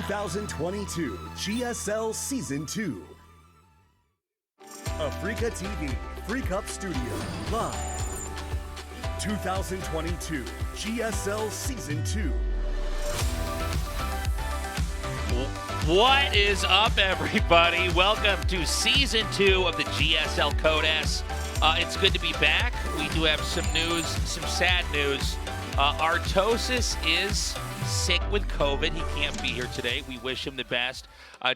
2022 GSL Season 2. Africa TV, Freak Up Studio, live. 2022 GSL Season 2. What is up, everybody? Welcome to Season 2 of the GSL Code S. It's good to be back. We do have some news, some sad news. Artosis is sick with COVID. He can't be here today. We wish him the best.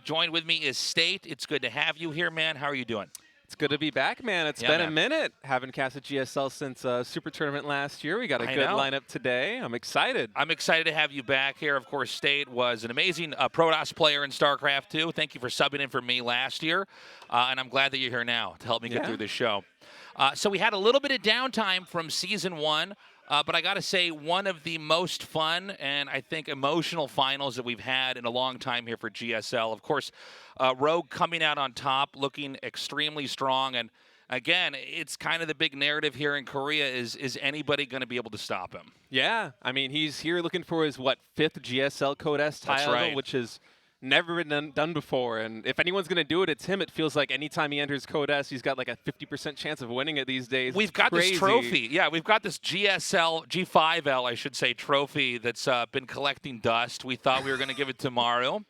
Joined with me is State. It's good to have you here, man. How are you doing? It's good to be back, man. It's been a minute. Haven't cast a GSL since Super Tournament last year. We got a good lineup today. I'm excited. I'm excited to have you back here. Of course, State was an amazing Protoss player in StarCraft 2. Thank you for subbing in for me last year. And I'm glad that you're here now to help me get through this show. So we had a little bit of downtime from Season 1. But I got to say, one of the most fun and I think emotional finals that we've had in a long time here for GSL. Of course, Rogue coming out on top, looking extremely strong. And again, it's kind of the big narrative here in Korea is anybody going to be able to stop him? Yeah. I mean, he's here looking for his, fifth GSL Code S title, which is never been done before, and if anyone's going to do it, it's him. It feels like anytime he enters Code S, he's got like a 50% chance of winning it these days. We've got this trophy. Yeah, we've got this GSL, G5L, I should say, trophy that's been collecting dust. We thought we were going to give it to Mario,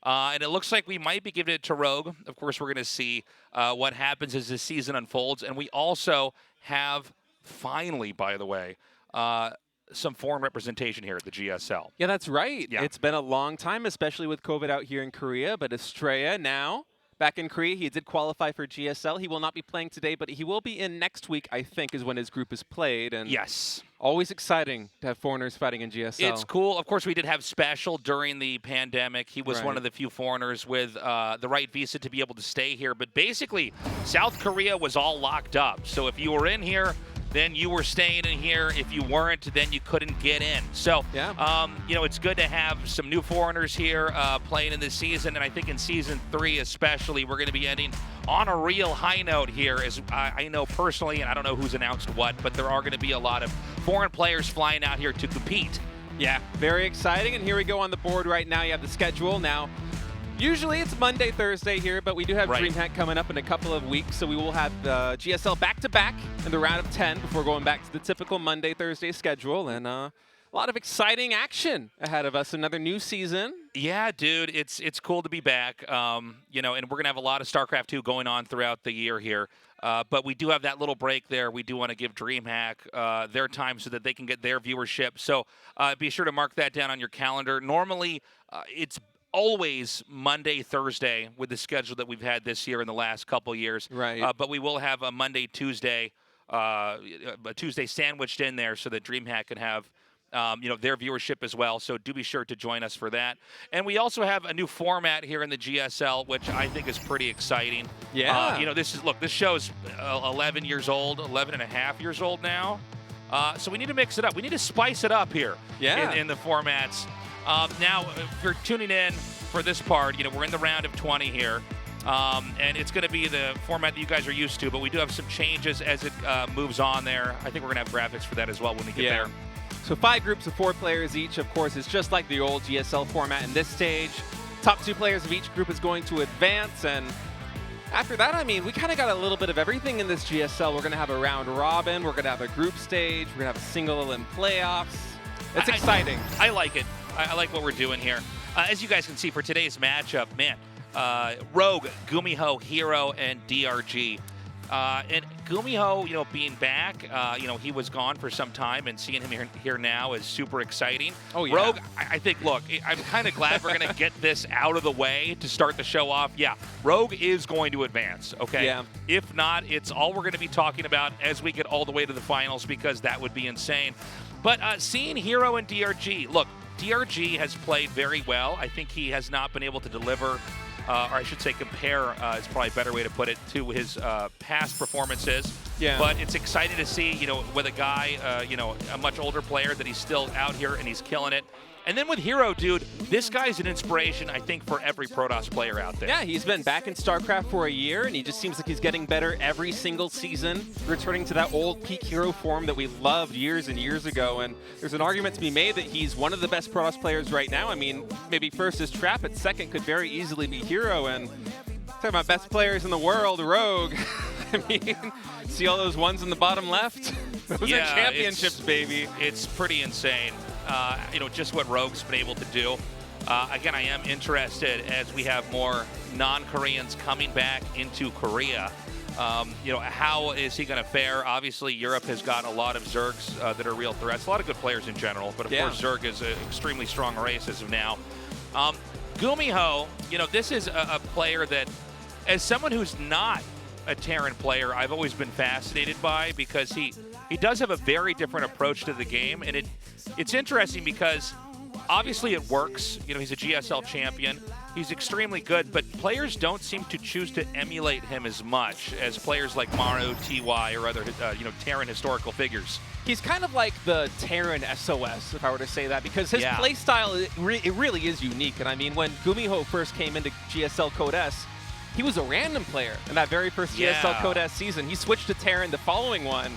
and it looks like we might be giving it to Rogue. Of course, we're going to see what happens as this season unfolds, and we also have, finally, by the way, some foreign representation here at the GSL. Yeah, that's right. Yeah. It's been a long time, especially with COVID out here in Korea, but Estrella now back in Korea. He did qualify for GSL. He will not be playing today, but he will be in next week, I think, is when his group is played. And yes. Always exciting to have foreigners fighting in GSL. It's cool. Of course, we did have Special during the pandemic. He was one of the few foreigners with the right visa to be able to stay here. But basically, South Korea was all locked up. So if you were in here, then you were staying in here. If you weren't, then you couldn't get in. So, you know, it's good to have some new foreigners here playing in this season. And I think in Season 3 especially, we're going to be ending on a real high note here. As I know personally, and I don't know who's announced what, but there are going to be a lot of foreign players flying out here to compete. Yeah, very exciting. And here we go on the board right now. You have the schedule now. Usually it's Monday, Thursday here, but we do have DreamHack coming up in a couple of weeks, so we will have GSL back-to-back in the round of 10 before going back to the typical Monday, Thursday schedule, and a lot of exciting action ahead of us. Another new season. Yeah, dude, it's cool to be back. You know, and we're gonna have a lot of StarCraft 2 going on throughout the year here. But we do have that little break there. We do want to give DreamHack their time so that they can get their viewership. So be sure to mark that down on your calendar. Normally, it's always Monday, Thursday with the schedule that we've had this year in the last couple years. Right. But we will have a Monday, Tuesday, a Tuesday sandwiched in there so that DreamHack can have you know, their viewership as well. So do be sure to join us for that. And we also have a new format here in the GSL, which I think is pretty exciting. Yeah. You know, this show's 11 years old, 11 and a half years old now. So we need to mix it up. We need to spice it up here in the formats. Now, if you're tuning in for this part, you know, we're in the round of 20 here, and it's going to be the format that you guys are used to, but we do have some changes as it moves on there. I think we're going to have graphics for that as well when we get there. So 5 groups of 4 players each, of course, is just like the old GSL format in this stage. Top 2 players of each group is going to advance, and after that, I mean, we kind of got a little bit of everything in this GSL. We're going to have a round robin, we're going to have a group stage, we're going to have a single and playoffs. It's exciting. I like it. I like what we're doing here. As you guys can see for today's matchup, man, Rogue, GuMiho, Hero, and DRG. And GuMiho, you know, being back, you know, he was gone for some time, and seeing him here now is super exciting. Oh, yeah. Rogue, I think, look, I'm kind of glad we're going to get this out of the way to start the show off. Yeah, Rogue is going to advance, okay? Yeah. If not, it's all we're going to be talking about as we get all the way to the finals, because that would be insane. But seeing Hero and DRG, look, DRG has played very well. I think he has not been able to deliver, or I should say compare is probably a better way to put it, to his past performances. Yeah. But it's exciting to see, you know, with a guy, you know, a much older player, that he's still out here and he's killing it. And then with Hero, dude, this guy's an inspiration, I think, for every Protoss player out there. Yeah, he's been back in StarCraft for a year, and he just seems like he's getting better every single season, returning to that old peak Hero form that we loved years and years ago. And there's an argument to be made that he's one of the best Protoss players right now. I mean, maybe first is Trap, but second could very easily be Hero. And talking about best players in the world, Rogue. I mean, see all those ones in the bottom left? Those are championships, baby. It's pretty insane. You know, just what Rogue's been able to do. Again, I am interested as we have more non-Koreans coming back into Korea. You know, how is he going to fare? Obviously, Europe has got a lot of Zergs that are real threats. A lot of good players in general, but of course, Zerg is an extremely strong race as of now. GuMiho, you know, this is a player that, as someone who's not a Terran player, I've always been fascinated by, because he does have a very different approach to the game, and it's interesting because obviously it works. You know, he's a GSL champion. He's extremely good, but players don't seem to choose to emulate him as much as players like Maru, TY, or other you know, Terran historical figures. He's kind of like the Terran SOS, if I were to say that, because his playstyle, it really is unique. And I mean, when GuMiho first came into GSL Code S, he was a random player in that very first GSL Code S season. He switched to Terran the following one,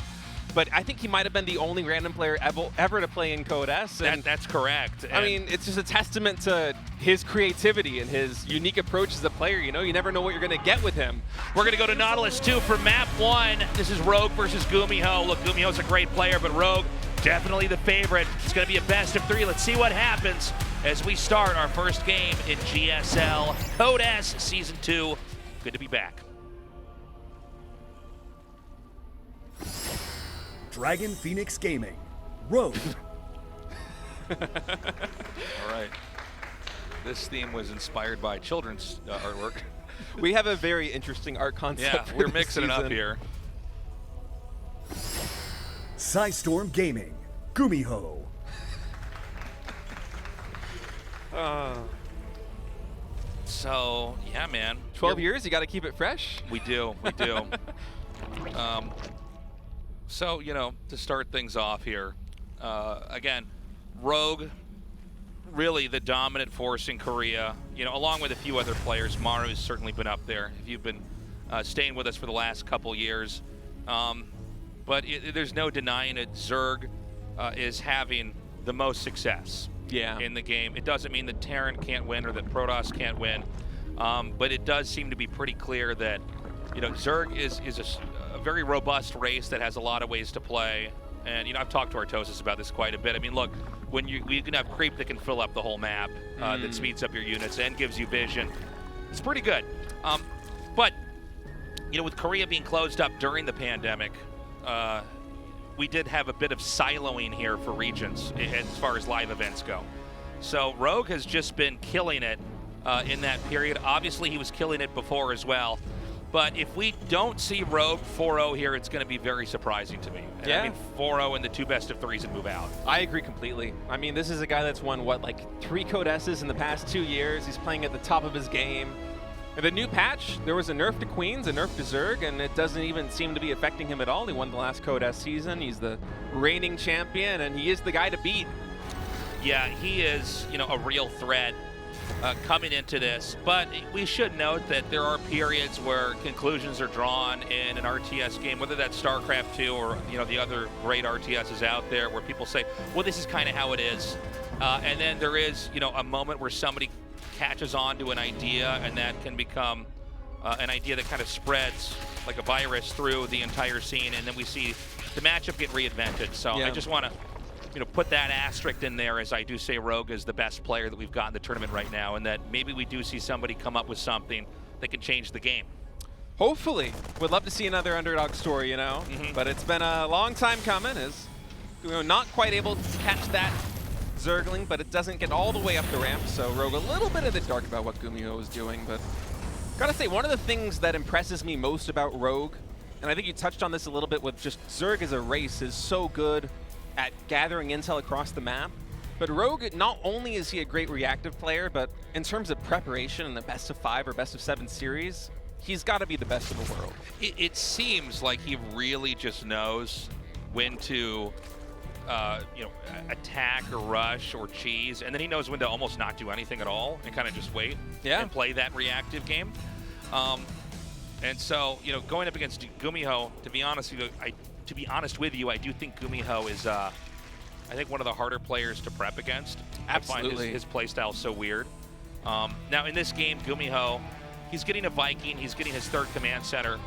but I think he might have been the only random player ever to play in Code S. And that's correct. I mean, it's just a testament to his creativity and his unique approach as a player. You know, you never know what you're going to get with him. We're going to go to Nautilus 2 for map 1. This is Rogue versus GuMiho. Look, GuMiho's a great player, but Rogue, definitely the favorite. It's going to be a best of 3. Let's see what happens as we start our first game in GSL Code S Season 2. Good to be back. Dragon Phoenix Gaming, Rogue. All right. This theme was inspired by children's artwork. We have a very interesting art concept. Yeah, we're mixing it up here. Psystorm Gaming, GuMiho. So, yeah, man. 12 years, you got to keep it fresh? We do, we do. So, you know, to start things off here, again, Rogue, really the dominant force in Korea, you know, along with a few other players. Maru's certainly been up there if you've been staying with us for the last couple years. But there's no denying it. Zerg is having the most success in the game. It doesn't mean that Terran can't win or that Protoss can't win, but it does seem to be pretty clear that, you know, Zerg is a very robust race that has a lot of ways to play. And, you know, I've talked to Artosis about this quite a bit. I mean, look, when you can have creep that can fill up the whole map, that speeds up your units and gives you vision, it's pretty good. But, you know, with Korea being closed up during the pandemic, we did have a bit of siloing here for regions as far as live events go. So Rogue has just been killing it in that period. Obviously, he was killing it before as well. But if we don't see Rogue 4-0 here, it's going to be very surprising to me. And I mean, 4-0 in the 2 best of 3s and move out. I agree completely. I mean, this is a guy that's won, what, like 3 Code S's in the past 2 years. He's playing at the top of his game. In the new patch, there was a nerf to Queens, a nerf to Zerg, and it doesn't even seem to be affecting him at all. He won the last Code S season. He's the reigning champion, and he is the guy to beat. Yeah, he is, you know, a real threat coming into this. But we should note that there are periods where conclusions are drawn in an RTS game, whether that's StarCraft 2 or, you know, the other great RTSs out there, where people say, well, this is kind of how it is. And then there is, you know, a moment where somebody catches on to an idea, and that can become an idea that kind of spreads like a virus through the entire scene, and then we see the matchup get reinvented. So I just want to, you know, put that asterisk in there, as I do say Rogue is the best player that we've got in the tournament right now, and that maybe we do see somebody come up with something that can change the game. Hopefully. Would love to see another underdog story, you know, but it's been a long time coming. Is, you know, not quite able to catch that Zergling, but it doesn't get all the way up the ramp, so Rogue a little bit in the dark about what GuMiho is doing. But gotta say, one of the things that impresses me most about Rogue, and I think you touched on this a little bit with just Zerg as a race, is so good at gathering intel across the map. But Rogue, not only is he a great reactive player, but in terms of preparation in the best of 5 or best of 7 series, he's got to be the best in the world. It seems like he really just knows when to attack or rush or cheese, and then he knows when to almost not do anything at all and kind of just wait and play that reactive game. And so, going up against GuMiho, to be honest with you, I do think GuMiho is, I think, one of the harder players to prep against. Absolutely. I find his play style so weird. Now, in this game, GuMiho, he's getting a Viking, he's getting his 3rd command center,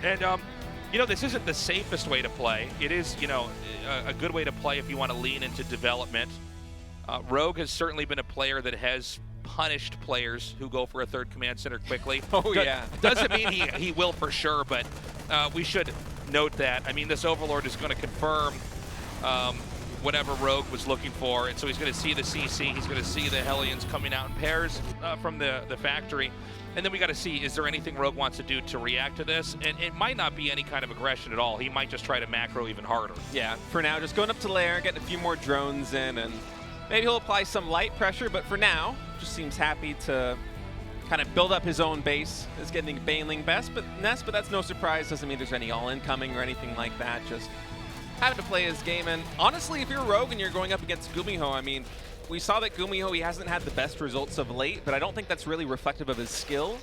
and this isn't the safest way to play. It is, a good way to play if you want to lean into development. Rogue has certainly been a player that has punished players who go for a 3rd command center quickly. Yeah. Doesn't mean he will for sure, but we should note that. I mean, this Overlord is going to confirm whatever Rogue was looking for, and so he's going to see the CC, he's going to see the Hellions coming out in pairs from the factory. And then we got to see, is there anything Rogue wants to do to react to this? And it might not be any kind of aggression at all. He might just try to macro even harder. Yeah, for now, just going up to lair, getting a few more drones in, and maybe he'll apply some light pressure, but for now, just seems happy to kind of build up his own base. Is getting Baneling nest, but that's no surprise. Doesn't mean there's any all-in coming or anything like that. Just having to play his game. And honestly, if you're Rogue and you're going up against GuMiho, I mean, we saw that GuMiho, he hasn't had the best results of late, but I don't think that's really reflective of his skill.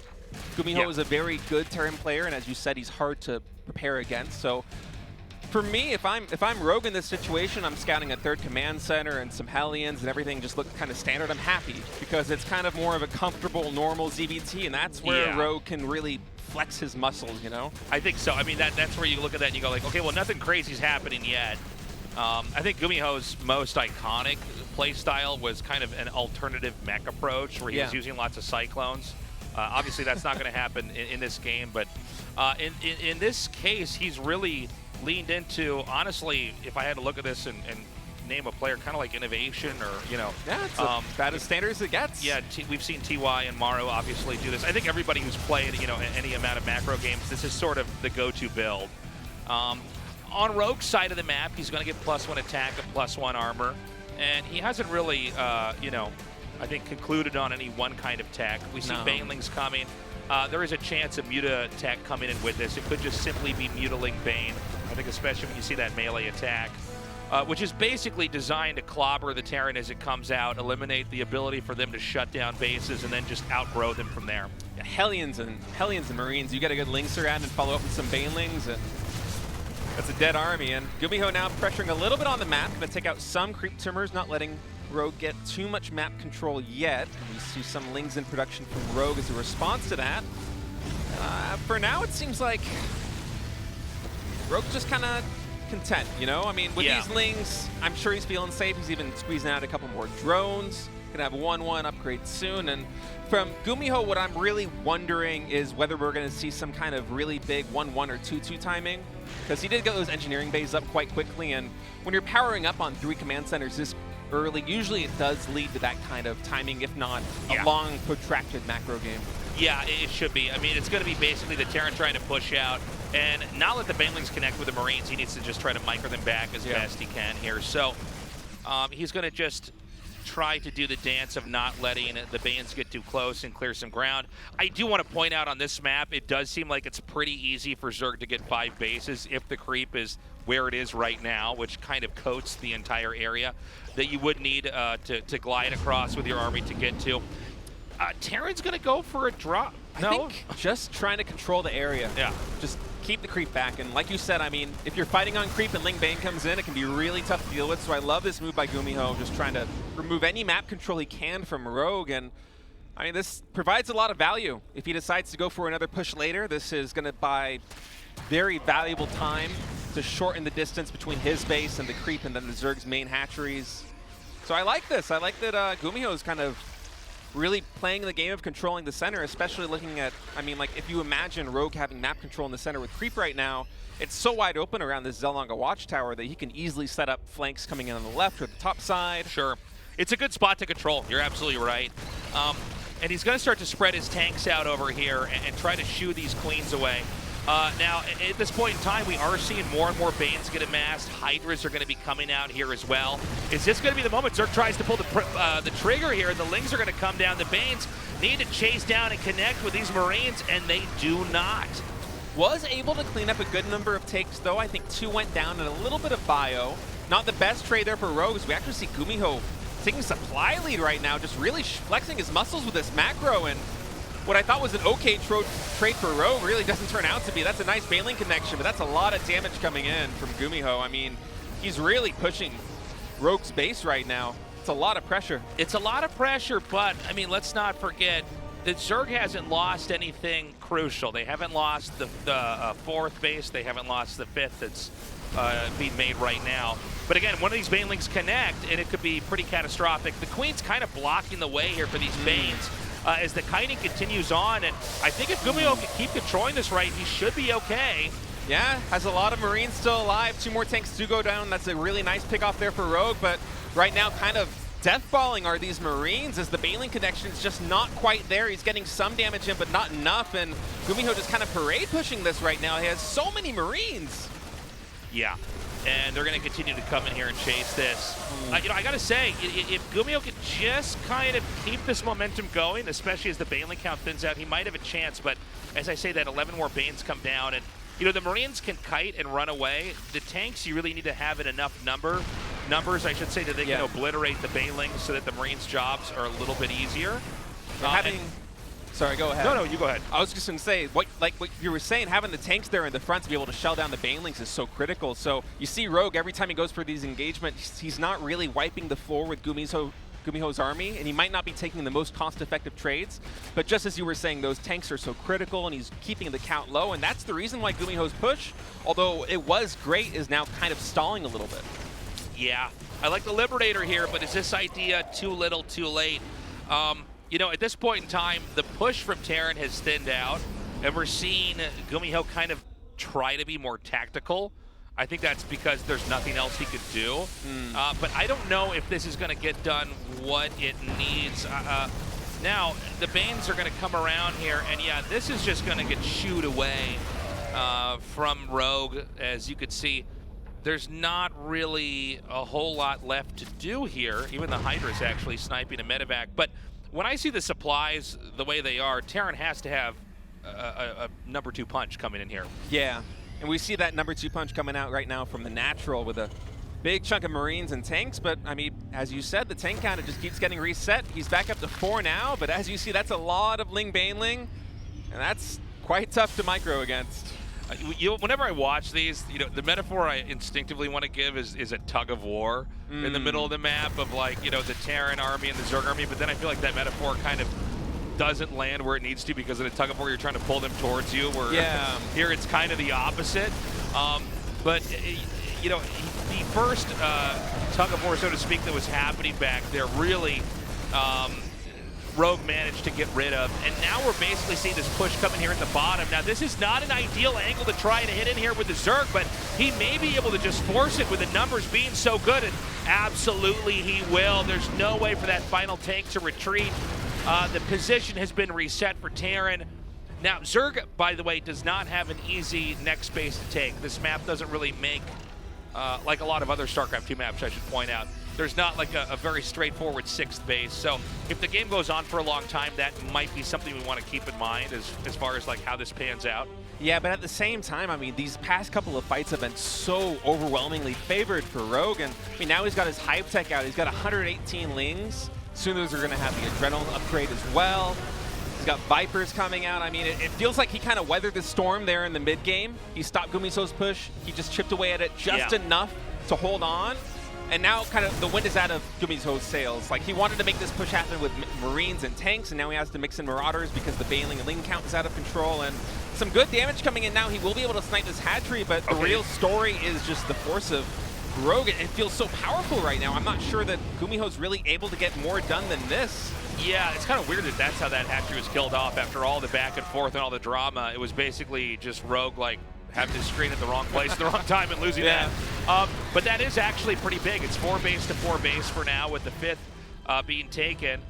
GuMiho is a very good Terran player, and as you said, he's hard to prepare against. So for me, if I'm Rogue in this situation, I'm scouting a 3rd command center and some Hellions and everything just look kind of standard. I'm happy because it's kind of more of a comfortable, normal ZVT, and that's where Rogue can really flex his muscles, I think so. I mean, that's where you look at that and you go like, okay, well, nothing crazy's happening yet. I think GuMiho's most iconic play style was kind of an alternative mech approach where he was using lots of Cyclones. Obviously, that's not going to happen in this game, but in this case, he's really leaned into, honestly, if I had to look at this and name a player, kind of like Innovation or, Yeah, it's about as standard as it gets. Yeah, we've seen TY and Maru obviously do this. I think everybody who's played, any amount of macro games, this is sort of the go-to build. On Rogue's side of the map, he's going to get +1 attack and +1 armor. And he hasn't really, I think, concluded on any one kind of tech. We see Banelings coming. There is a chance of Muta tech coming in with this. It could just simply be Mutaling Bane. I think especially when you see that melee attack, which is basically designed to clobber the Terran as it comes out, eliminate the ability for them to shut down bases, and then just outgrow them from there. Yeah, Hellions and Marines, you get a good Linkser around and follow up with some Banelings, and that's a dead army. And GuMiho now pressuring a little bit on the map, going to take out some creep tumors, not letting Rogue get too much map control yet. And we see some Lings in production from Rogue as a response to that. For now, it seems like Rogue's just kind of content, I mean, with these Lings, I'm sure he's feeling safe. He's even squeezing out a couple more drones. Gonna have 1-1 upgrade soon. And from GuMiho, what I'm really wondering is whether we're gonna see some kind of really big 1-1 or 2-2 timing, because he did get those engineering bays up quite quickly, and when you're powering up on 3 command centers this early, usually it does lead to that kind of timing, if not a long, protracted macro game. Yeah, it should be. I mean, it's going to be basically the Terran trying to push out and not let the Banelings connect with the Marines. He needs to just try to micro them back as best he can here. So he's going to just try to do the dance of not letting the Banes get too close and clear some ground. I do want to point out on this map, it does seem like it's pretty easy for Zerg to get 5 bases if the creep is where it is right now, which kind of coats the entire area that you would need to glide across with your army to get to. Terran's going to go for a drop. I think just trying to control the area. Yeah. Just keep the creep back. And like you said, I mean, if you're fighting on creep and Ling Bane comes in, it can be really tough to deal with. So I love this move by GuMiho, just trying to remove any map control he can from Rogue. And I mean, this provides a lot of value. If he decides to go for another push later, this is going to buy very valuable time to shorten the distance between his base and the creep and then the Zerg's main hatcheries. So I like this. I like that GuMiho is kind of really playing the game of controlling the center, especially looking at, I mean, like, if you imagine Rogue having map control in the center with creep right now, it's so wide open around this Zelonga watchtower that he can easily set up flanks coming in on the left or the top side. Sure. It's a good spot to control. You're absolutely right. And he's going to start to spread his tanks out over here and try to shoo these queens away. Now, at this point in time, we are seeing more and more Banes get amassed. Hydras are going to be coming out here as well. Is this going to be the moment Zerg tries to pull the trigger here? The Lings are going to come down. The Banes need to chase down and connect with these Marines, and they do not. Was able to clean up a good number of takes, though. I think 2 went down and a little bit of bio. not the best trade there for Rogues. We actually see GuMiho taking supply lead right now, just really flexing his muscles with this macro, and what I thought was an okay trade for Rogue really doesn't turn out to be. That's a nice Baneling connection, but that's a lot of damage coming in from GuMiho. I mean, he's really pushing Rogue's base right now. It's a lot of pressure. It's a lot of pressure, but, I mean, let's not forget that Zerg hasn't lost anything crucial. They haven't lost the fourth base. They haven't lost the fifth that's being made right now. But again, one of these Banelings connect, and it could be pretty catastrophic. The Queen's kind of blocking the way here for these Banes as the kiting continues on. And I think if GuMiho can keep controlling this right, he should be okay. Yeah, has a lot of Marines still alive. 2 more tanks do go down. That's a really nice pick off there for Rogue. But right now, kind of deathballing are these Marines as the Baneling connection is just not quite there. He's getting some damage in, but not enough. And GuMiho just kind of parade pushing this right now. He has so many Marines. Yeah, and they're going to continue to come in here and chase this. You know, I got to say, if GuMiho could just kind of keep this momentum going, especially as the Baneling count thins out, he might have a chance. But as I say, that 11 more Banes come down, and you know, the Marines can kite and run away. The tanks, you really need to have in enough numbers, I should say, that they can obliterate the Banelings so that the Marines' jobs are a little bit easier. Sorry, go ahead. No, you go ahead. I was just going to say, what you were saying, having the tanks there in the front to be able to shell down the Banelings is so critical. So you see Rogue, every time he goes for these engagements, he's not really wiping the floor with GuMiho's army, and he might not be taking the most cost-effective trades. But just as you were saying, those tanks are so critical, and he's keeping the count low, and that's the reason why GuMiho's push, although it was great, is now kind of stalling a little bit. Yeah, I like the Liberator here, but is this idea too little, too late? You know, at this point in time, the push from Terran has thinned out, and we're seeing GuMiho kind of try to be more tactical. I think that's because there's nothing else he could do. But I don't know if this is going to get done what it needs. Now, the Banes are going to come around here, and yeah, this is just going to get shooed away from Rogue. As you could see, there's not really a whole lot left to do here. Even the Hydra's actually sniping a medevac. But when I see the supplies the way they are, Terran has to have a number 2 punch coming in here. Yeah, and we see that number 2 punch coming out right now from the Natural with a big chunk of Marines and tanks. But, I mean, as you said, the tank counter just keeps getting reset. He's back up to 4 now, but as you see, that's a lot of Ling Baneling, and that's quite tough to micro against. Whenever I watch these, you know, the metaphor I instinctively want to give is a tug of war in the middle of the map of, like, you know, the Terran army and the Zerg army, but then I feel like that metaphor kind of doesn't land where it needs to because in a tug of war you're trying to pull them towards you, where here it's kind of the opposite. But, you know, the first tug of war, so to speak, that was happening back there really Rogue managed to get rid of, and now we're basically seeing this push coming here at the bottom. Now, this is not an ideal angle to try to hit in here with the Zerg, but he may be able to just force it with the numbers being so good, and absolutely he will. There's no way for that final tank to retreat. The position has been reset for Terran. Now, Zerg, by the way, does not have an easy next base to take. This map doesn't really make, like a lot of other StarCraft 2 maps, I should point out, there's not like a very straightforward 6th base. So if the game goes on for a long time, that might be something we want to keep in mind as far as like how this pans out. Yeah, but at the same time, I mean, these past couple of fights have been so overwhelmingly favored for Rogue. And I mean, now he's got his Hive Tech out. He's got 118 Lings. Soon those are going to have the Adrenaline upgrade as well. He's got Vipers coming out. I mean, it feels like he kind of weathered the storm there in the mid game. He stopped GuMiho's push. He just chipped away at it just enough to hold on. And now kind of the wind is out of GuMiho's sails. Like, he wanted to make this push happen with Marines and tanks, and now he has to mix in Marauders because the Baneling and Ling count is out of control. And some good damage coming in now. He will be able to snipe this hatchery, but the real story is just the force of Rogue. It feels so powerful right now. I'm not sure that GuMiho's really able to get more done than this. Yeah, it's kind of weird that that's how that hatchery was killed off after all the back and forth and all the drama. It was basically just Rogue, like, having his screen at the wrong place at the wrong time and losing that. But that is actually pretty big. It's 4 base to 4 base for now, with the 5th being taken.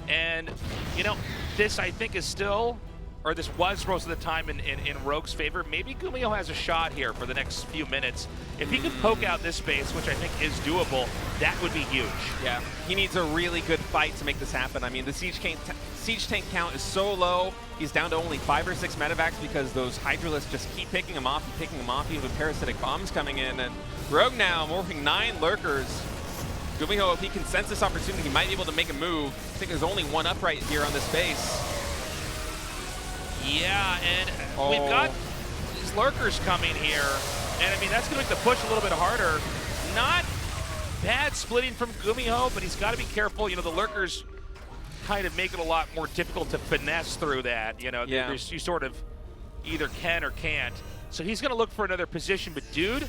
And, you know, this I think is still, or this was most of the time in Rogue's favor. Maybe GuMiho has a shot here for the next few minutes. If he can poke out this base, which I think is doable, that would be huge. Yeah, he needs a really good fight to make this happen. I mean, the siege tank count is so low. He's down to only 5 or 6 medevacs because those Hydralisks just keep picking him off and picking him off, even with parasitic bombs coming in. And Rogue now morphing 9 lurkers. GuMiho, if he can sense this opportunity, he might be able to make a move. I think there's only one up right here on this base. Yeah, and we've got these lurkers coming here. And I mean, that's going to make the push a little bit harder. Not bad splitting from GuMiho, but he's got to be careful. You know, the lurkers kind of make it a lot more difficult to finesse through that. You know, you sort of either can or can't. So he's going to look for another position. But dude,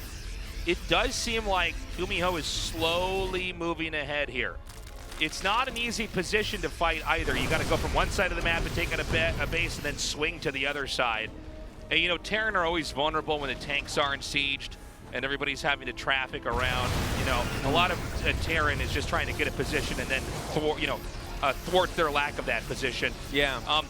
it does seem like GuMiho is slowly moving ahead here. It's not an easy position to fight either. You got to go from one side of the map and take out a base and then swing to the other side. And you know, Terran are always vulnerable when the tanks are sieged and everybody's having to traffic around. You know, a lot of Terran is just trying to get a position and then thwart their lack of that position. Yeah.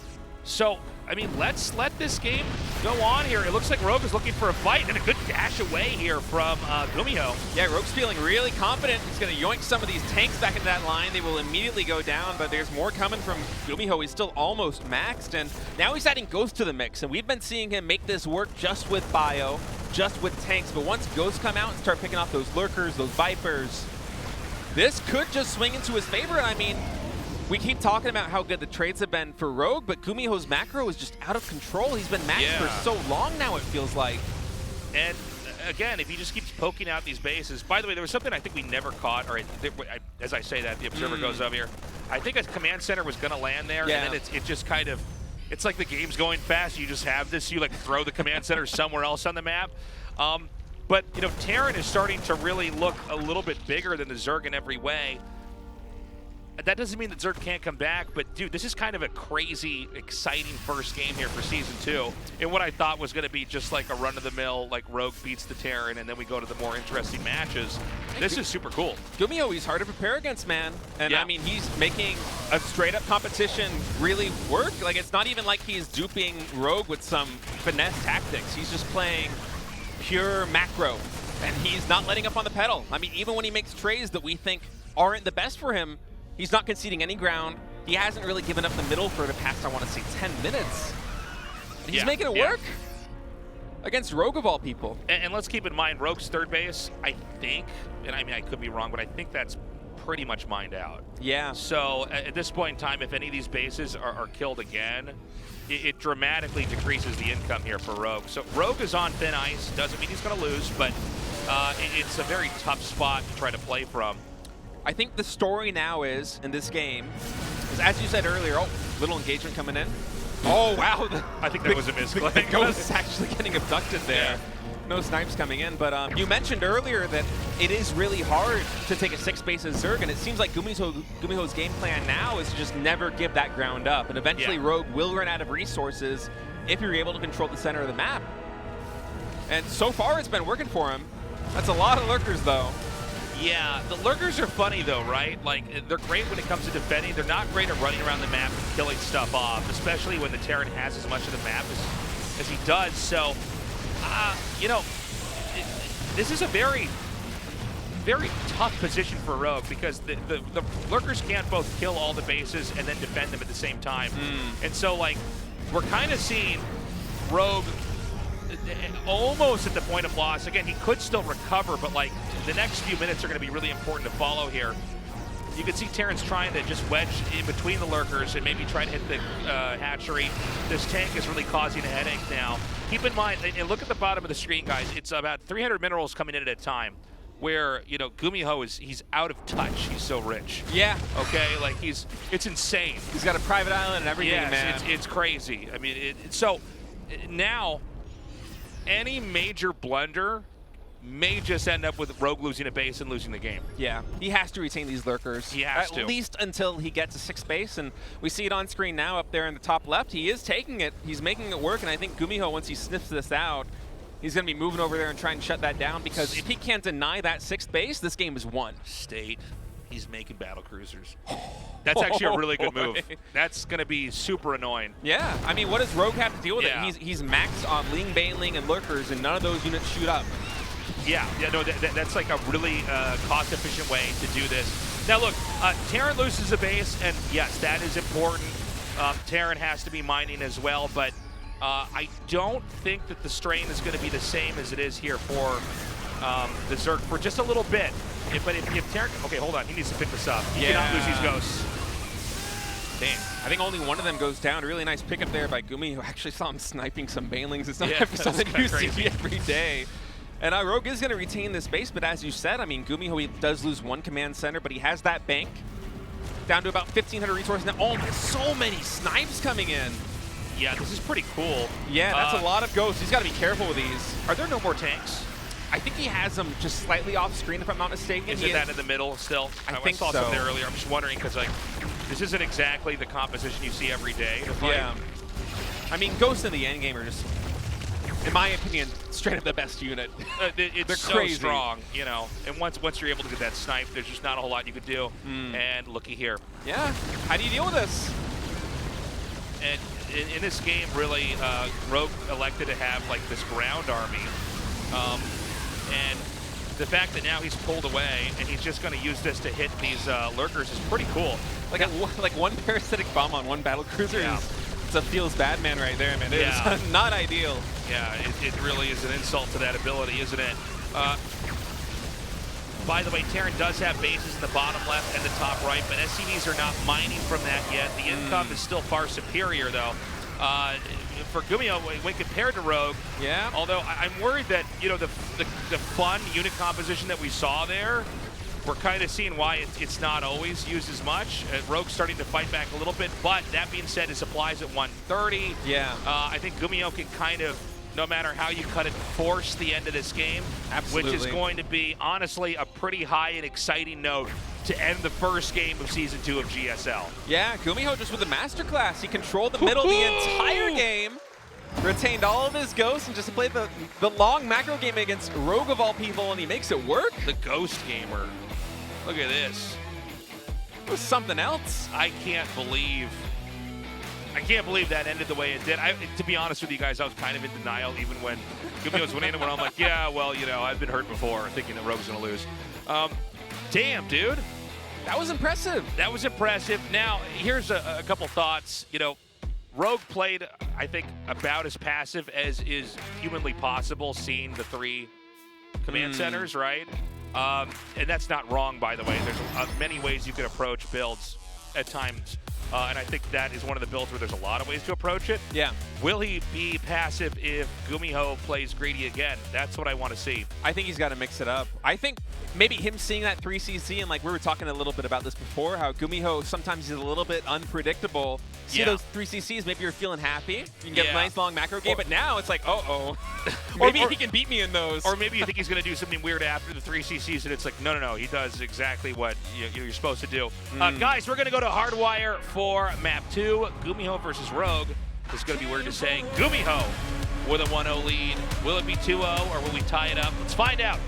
So, I mean, let's let this game go on here. It looks like Rogue is looking for a fight and a good dash away here from GuMiho. Yeah, Rogue's feeling really confident. He's going to yoink some of these tanks back into that line. They will immediately go down, but there's more coming from GuMiho. He's still almost maxed, and now he's adding Ghost to the mix, and we've been seeing him make this work just with Bio, just with tanks, but once Ghosts come out and start picking off those Lurkers, those Vipers, this could just swing into his favor. I mean, we keep talking about how good the trades have been for Rogue, but GuMiho's macro is just out of control. He's been maxed for so long now, it feels like. And again, if he just keeps poking out these bases. By the way, there was something I think we never caught, or as I say that, the observer goes up here. I think a command center was going to land there, and then it just kind of, it's like the game's going fast. You just have this, you like throw the command center somewhere else on the map. But, you know, Terran is starting to really look a little bit bigger than the Zerg in every way. That doesn't mean that Zerg can't come back, but dude, this is kind of a crazy, exciting first game here for Season 2. And what I thought was going to be just like a run-of-the-mill, like Rogue beats the Terran, and then we go to the more interesting matches. This is super cool. GuMiho, he's hard to prepare against, man. And I mean, he's making a straight-up competition really work. Like, it's not even like he's duping Rogue with some finesse tactics. He's just playing pure macro, and he's not letting up on the pedal. I mean, even when he makes trades that we think aren't the best for him, he's not conceding any ground. He hasn't really given up the middle for the past, I want to say, 10 minutes. And he's making it work against Rogue of all people. And let's keep in mind, Rogue's third base, I think, and I mean, I could be wrong, but I think that's pretty much mined out. Yeah. So at this point in time, if any of these bases are killed again, it dramatically decreases the income here for Rogue. So Rogue is on thin ice. Doesn't mean he's going to lose, but it's a very tough spot to try to play from. I think the story now is, in this game, is as you said earlier, little engagement coming in. Oh, wow. I think that was a misclick. The Ghost is actually getting abducted there. No snipes coming in, but you mentioned earlier that it is really hard to take a 6-base as Zerg, and it seems like GuMiho's game plan now is to just never give that ground up, and eventually Rogue will run out of resources if you're able to control the center of the map. And so far, it's been working for him. That's a lot of lurkers, though. Yeah, the lurkers are funny though, right? Like, they're great when it comes to defending. They're not great at running around the map and killing stuff off, especially when the Terran has as much of the map as he does. So, you know, this is a very, very tough position for Rogue because the lurkers can't both kill all the bases and then defend them at the same time. And so, like, we're kind of seeing Rogue almost at the point of loss. Again, he could still recover, but like the next few minutes are going to be really important to follow here. You can see Terran's trying to just wedge in between the lurkers and maybe try to hit the hatchery. This tank is really causing a headache now. Keep in mind, and look at the bottom of the screen, guys. It's about 300 minerals coming in at a time. Where, you know, GuMiho he's out of touch. He's so rich. Yeah. Okay, like it's insane. He's got a private island and everything, man. It's crazy. I mean, so now any major blunder may just end up with Rogue losing a base and losing the game. Yeah, he has to retain these lurkers. He has to. At least until he gets a 6th base, and we see it on screen now up there in the top left. He is taking it. He's making it work, and I think GuMiho, once he sniffs this out, he's going to be moving over there and trying to shut that down, because if he can't deny that 6th base, this game is won. State, he's making battle cruisers. That's actually a really good move. That's going to be super annoying. Yeah, I mean, what does Rogue have to deal with it? He's maxed on Ling, Bailing, and Lurkers, and none of those units shoot up. Yeah, no, that's like a really cost-efficient way to do this. Now look, Terran loses a base, and yes, that is important. Terran has to be mining as well, but I don't think that the strain is going to be the same as it is here for the Zerg for just a little bit. But if Terran, okay, hold on, he needs to pick this up. He cannot lose these ghosts. Damn. I think only one of them goes down. Really nice pickup there by GuMiho, who actually saw him sniping some banelings. It's not something you see every day. And Rogue is going to retain this base, but as you said, I mean, GuMiho, he does lose one command center, but he has that bank down to about 1,500 resources now. Oh, there's so many snipes coming in. Yeah, this is pretty cool. Yeah, that's a lot of ghosts. He's got to be careful with these. Are there no more tanks? I think he has them just slightly off screen, if I'm not mistaken. Is it that in the middle still? I think saw so. something there earlier. I'm just wondering because like this isn't exactly the composition you see every day. Yeah. I mean, ghosts in the end game are just, in my opinion, straight up the best unit. It's so crazy. strong, you know. And once you're able to get that snipe, there's just not a whole lot you could do. And looky here. Yeah. How do you deal with this? And in this game, really, Rogue elected to have like this ground army. And the fact that now he's pulled away and he's just going to use this to hit these lurkers is pretty cool. Like one parasitic bomb on one battle cruiser it's a feels bad man right there, man. It's not ideal. Yeah, it really is an insult to that ability, isn't it? By the way, Terran does have bases in the bottom left and the top right, but SCVs are not mining from that yet. The income is still far superior, though. For GuMiho, when compared to Rogue, although I'm worried that, you know, the fun unit composition that we saw there, we're kind of seeing why it's not always used as much. Rogue's starting to fight back a little bit, but that being said, his supplies at 130. Yeah. I think GuMiho can kind of, no matter how you cut it, force the end of this game. Absolutely. Which is going to be, honestly, a pretty high and exciting note to end the first game of Season 2 of GSL. Yeah, GuMiho just with a masterclass. He controlled the middle the entire game, retained all of his ghosts, and just played the long macro game against Rogue of all people, and he makes it work. The Ghost Gamer. Look at this. It was something else. I can't believe that ended the way it did. To be honest with you guys, I was kind of in denial even when GuMiho was winning, when I'm like, yeah, well, you know, I've been hurt before thinking that Rogue's going to lose. Damn, dude. That was impressive. That was impressive. Now, here's a couple thoughts. You know, Rogue played, I think, about as passive as is humanly possible, seeing the 3 command centers, right? And that's not wrong, by the way. There's many ways you can approach builds at times. And I think that is one of the builds where there's a lot of ways to approach it. Yeah. Will he be passive if GuMiho plays greedy again? That's what I want to see. I think he's got to mix it up. I think maybe him seeing that 3CC, and like we were talking a little bit about this before, how GuMiho sometimes is a little bit unpredictable. See those 3CCs, maybe you're feeling happy. You can get a nice long macro game, but now it's like, uh-oh. Maybe he can beat me in those. Or maybe you think he's going to do something weird after the 3CCs, and it's like, no, he does exactly what you're supposed to do. Guys, we're going to go to Hardwire for Map 2, GuMiho versus Rogue. This is going to be weird to say. GuMiho with a 1-0 lead. Will it be 2-0, or will we tie it up? Let's find out.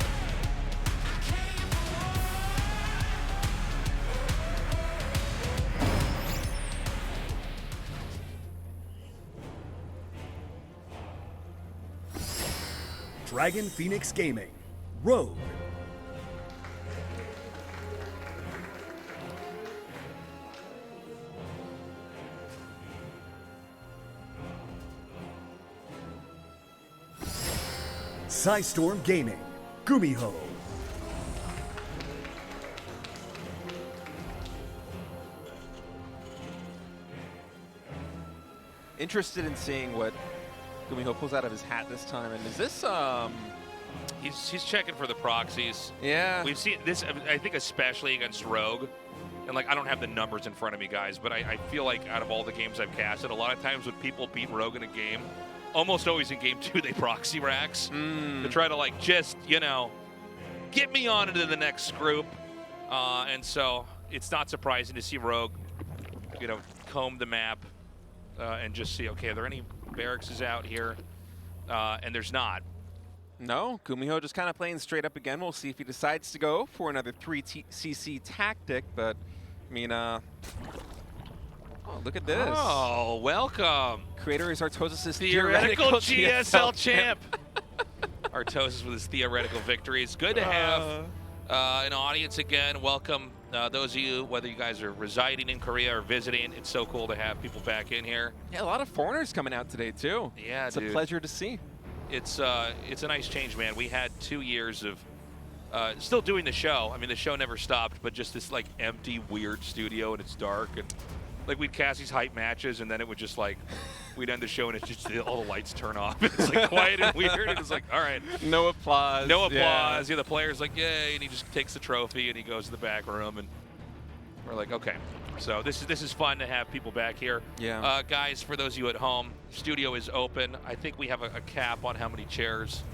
Dragon Phoenix Gaming, Rogue. Storm Gaming, GuMiho. Interested in seeing what GuMiho pulls out of his hat this time. And is this He's checking for the proxies. Yeah. We've seen this, I think, especially against Rogue. And like, I don't have the numbers in front of me, guys, but I feel like out of all the games I've casted, a lot of times when people beat Rogue in a game, almost always in game 2, they proxy racks to try to like just, you know, get me on into the next group. And so it's not surprising to see Rogue, you know, comb the map and just see, okay, are there any barracks out here? And there's not. No, GuMiho just kind of playing straight up again. We'll see if he decides to go for another 3CC tactic, but I mean, oh, look at this. Oh, welcome. Creator is Artosis' theoretical GSL champ. Artosis with his theoretical victories. Good to have an audience again. Welcome those of you, whether you guys are residing in Korea or visiting. It's so cool to have people back in here. Yeah, a lot of foreigners coming out today, too. Yeah, it's a pleasure to see. it's a nice change, man. We had 2 years of still doing the show. I mean, the show never stopped, but just this like empty, weird studio, and it's dark, and like we'd cast these hype matches, and then it would just like we'd end the show, and it's just all the lights turn off. It's like quiet and weird. And it's like, all right, no applause. No applause. Yeah, the player's like, yay, and he just takes the trophy and he goes to the back room, and we're like, okay. So this is fun to have people back here. Yeah. Guys, for those of you at home, studio is open. I think we have a cap on how many chairs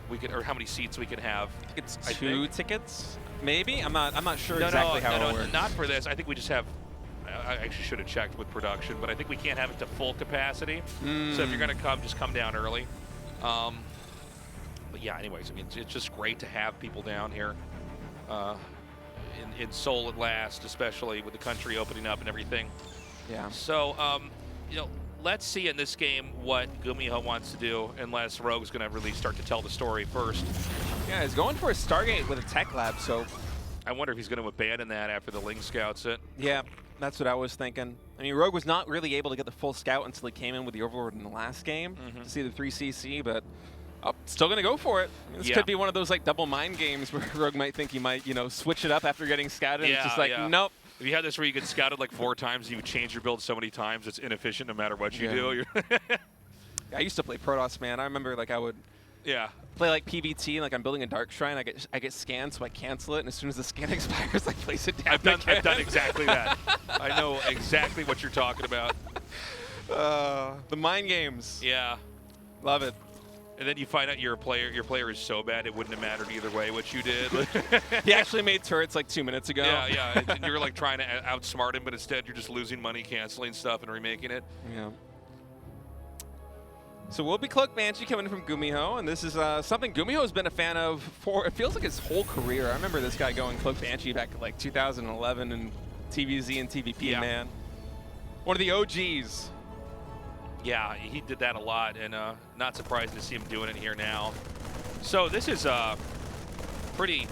we can, or how many seats we can have. It's two tickets, maybe. I'm not sure exactly how it works. Not for this. I think we just have. I actually should have checked with production, but I think we can't have it to full capacity. So if you're going to come, just come down early. But yeah, anyways, I mean, it's just great to have people down here in Seoul at last, especially with the country opening up and everything. Yeah. So, you know, let's see in this game what GuMiho wants to do, unless Rogue's going to really start to tell the story first. Yeah, he's going for a Stargate with a tech lab, so I wonder if he's going to abandon that after the Ling scouts it. Yeah, that's what I was thinking. I mean, Rogue was not really able to get the full scout until he came in with the Overlord in the last game to see the 3CC, but still going to go for it. I mean, this could be one of those like double mind games where Rogue might think he might, you know, switch it up after getting scouted. Yeah, it's just like, nope. If you had this where you get scouted like 4 times, you would change your build so many times, it's inefficient no matter what you do. I used to play Protoss, man. I remember like I would play like PVT, like I'm building a Dark Shrine. I get scanned, so I cancel it, and as soon as the scan expires, I place it down. I've done exactly that. I know exactly what you're talking about. The mind games. Yeah. Love it. And then you find out your player is so bad it wouldn't have mattered either way what you did. He actually made turrets like 2 minutes ago. Yeah. And you're like trying to outsmart him, but instead you're just losing money canceling stuff and remaking it. Yeah. So we'll be Cloak Banshee coming from GuMiho, and this is something GuMiho has been a fan of for, it feels like his whole career. I remember this guy going Cloak Banshee back in like 2011 and TVZ and TVP, man. One of the OGs. Yeah, he did that a lot, and not surprised to see him doing it here now. So this is pretty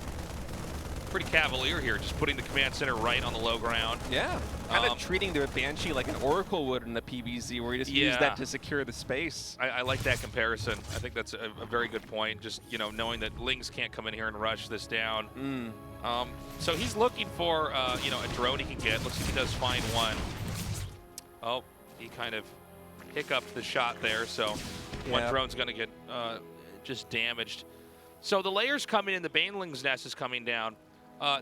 cavalier here, just putting the command center right on the low ground. Yeah, kind of treating the Banshee like an Oracle would in the PVZ, where you just use that to secure the space. I like that comparison. I think that's a very good point, just, you know, knowing that Lings can't come in here and rush this down. So he's looking for, you know, a drone he can get. Looks like he does find one. Oh, he kind of hiccuped the shot there, so one drone's going to get just damaged. So the layer's coming in, the Baneling's nest is coming down.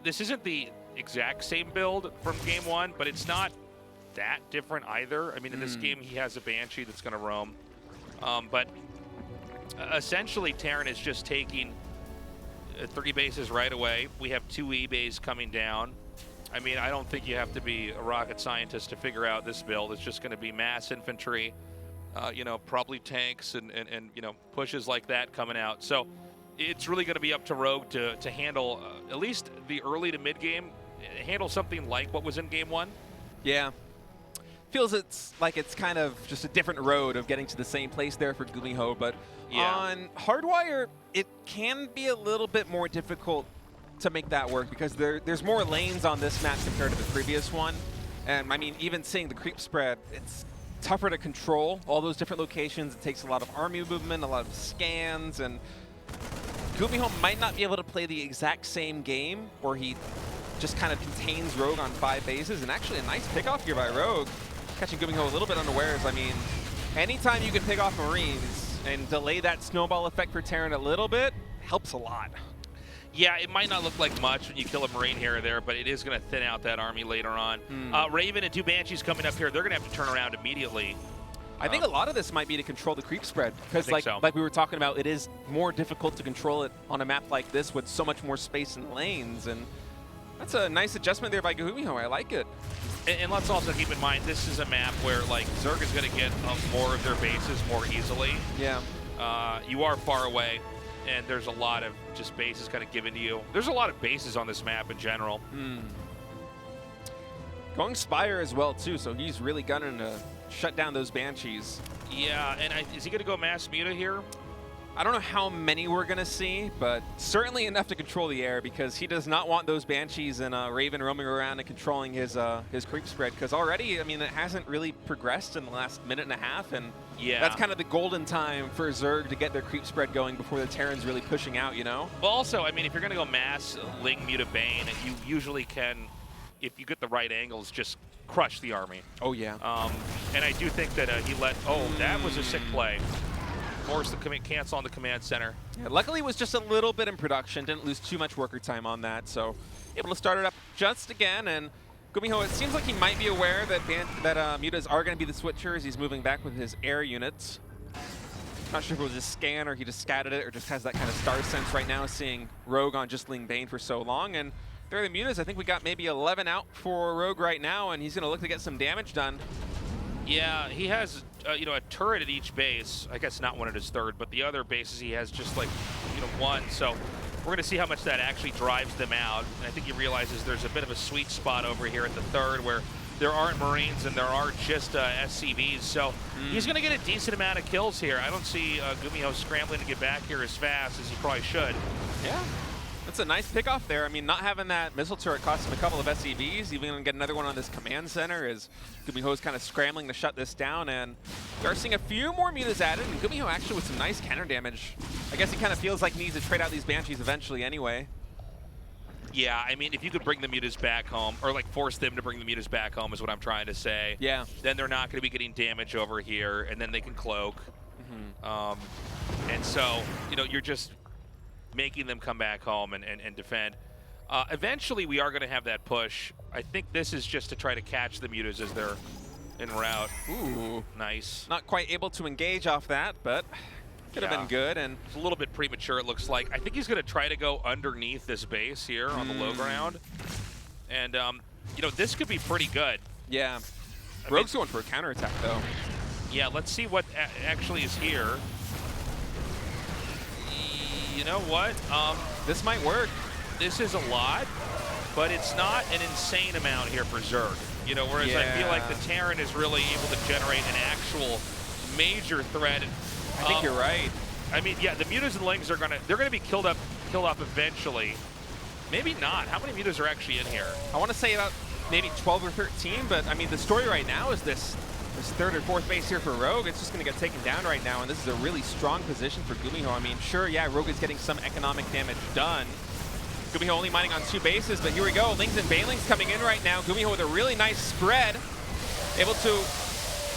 This isn't the exact same build from game 1, but it's not that different either. I mean, in this game, he has a Banshee that's going to roam. But essentially, Terran is just taking 3 bases right away. We have 2 E-bays coming down. I mean, I don't think you have to be a rocket scientist to figure out this build. It's just going to be mass infantry, you know, probably tanks and you know, pushes like that coming out. So it's really going to be up to Rogue to handle at least the early to mid game, handle something like what was in game 1. Yeah. Feels like it's kind of just a different road of getting to the same place there for GuMiho, but on Hardwire, it can be a little bit more difficult to make that work because there's more lanes on this map compared to the previous one. And I mean, even seeing the creep spread, it's tougher to control all those different locations. It takes a lot of army movement, a lot of scans, and GuMiho might not be able to play the exact same game where he just kind of contains Rogue on 5 bases. And actually a nice pickoff here by Rogue, catching GuMiho a little bit unawares. I mean, anytime you can pick off Marines and delay that snowball effect for Terran a little bit, helps a lot. Yeah, it might not look like much when you kill a Marine here or there, but it is going to thin out that army later on. Raven and 2 Banshees coming up here. They're going to have to turn around immediately. I think a lot of this might be to control the creep spread, because like we were talking about, it is more difficult to control it on a map like this with so much more space and lanes, and that's a nice adjustment there by GuMiho. I like it. And let's also keep in mind, this is a map where like Zerg is going to get more of their bases more easily. Yeah. You are far away, and there's a lot of just bases kind of given to you. There's a lot of bases on this map in general. Going Spire as well, too, so he's really gunning to shut down those Banshees. Yeah, and is he going to go Mass Muta here? I don't know how many we're going to see, but certainly enough to control the air, because he does not want those Banshees and Raven roaming around and controlling his creep spread, because already, I mean, it hasn't really progressed in the last minute and a half, and Yeah. That's kind of the golden time for Zerg to get their creep spread going before the Terran's really pushing out, you know? Well, also, I mean, if you're going to go mass Ling Muta Bane, you usually can, if you get the right angles, just crush the army. Oh, yeah. And I do think that he let... Oh, that was a sick play. Forced the cancel on the command center. Yeah, luckily, it was just a little bit in production. Didn't lose too much worker time on that, so able to start it up just again. And GuMiho, it seems like he might be aware that mutas are going to be the switchers. He's moving back with his air units. Not sure if it was a scan or he just scatted it or just has that kind of star sense right now, seeing Rogue on just Ling Bane for so long. And there are the mutas. I think we got maybe 11 out for Rogue right now, and he's going to look to get some damage done. Yeah, he has you know, a turret at each base. I guess not one at his third, but the other bases he has just like, you know, one. So we're going to see how much that actually drives them out. And I think he realizes there's a bit of a sweet spot over here at the third where there aren't Marines and there are just SCVs. So he's going to get a decent amount of kills here. I don't see GuMiho scrambling to get back here as fast as he probably should. Yeah. That's a nice pickoff there. I mean, not having that missile turret cost him a couple of SCVs. Even going to get another one on this command center as GuMiho is kind of scrambling to shut this down. And we are seeing a few more mutas added. And GuMiho actually with some nice counter damage. I guess he kind of feels like he needs to trade out these Banshees eventually anyway. Yeah, I mean, if you could bring the mutas back home, or like force them to bring the mutas back home is what I'm trying to say. Yeah. Then they're not going to be getting damage over here, and then they can cloak. And so, you know, you're just making them come back home and defend. Eventually, we are going to have that push. I think this is just to try to catch the mutas as they're en route. Ooh. Nice. Not quite able to engage off that, but could have been good. And it's a little bit premature, it looks like. I think he's going to try to go underneath this base here on the low ground. And, you know, this could be pretty good. Yeah. Rogue's going for a counterattack, though. Yeah, let's see what actually is here. You know what? This might work. This is a lot, but it's not an insane amount here for Zerg. You know, whereas I feel like the Terran is really able to generate an actual major threat. I think you're right. I mean, yeah, the mutas and Lings are gonna be killed off eventually. Maybe not. How many mutas are actually in here? I want to say about maybe 12 or 13, but I mean, the story right now is this third or fourth base here for Rogue. It's just going to get taken down right now, and this is a really strong position for GuMiho. I mean, sure, yeah, Rogue is getting some economic damage done. GuMiho only mining on 2 bases, but here we go. Lings and Banelings coming in right now. GuMiho with a really nice spread, able to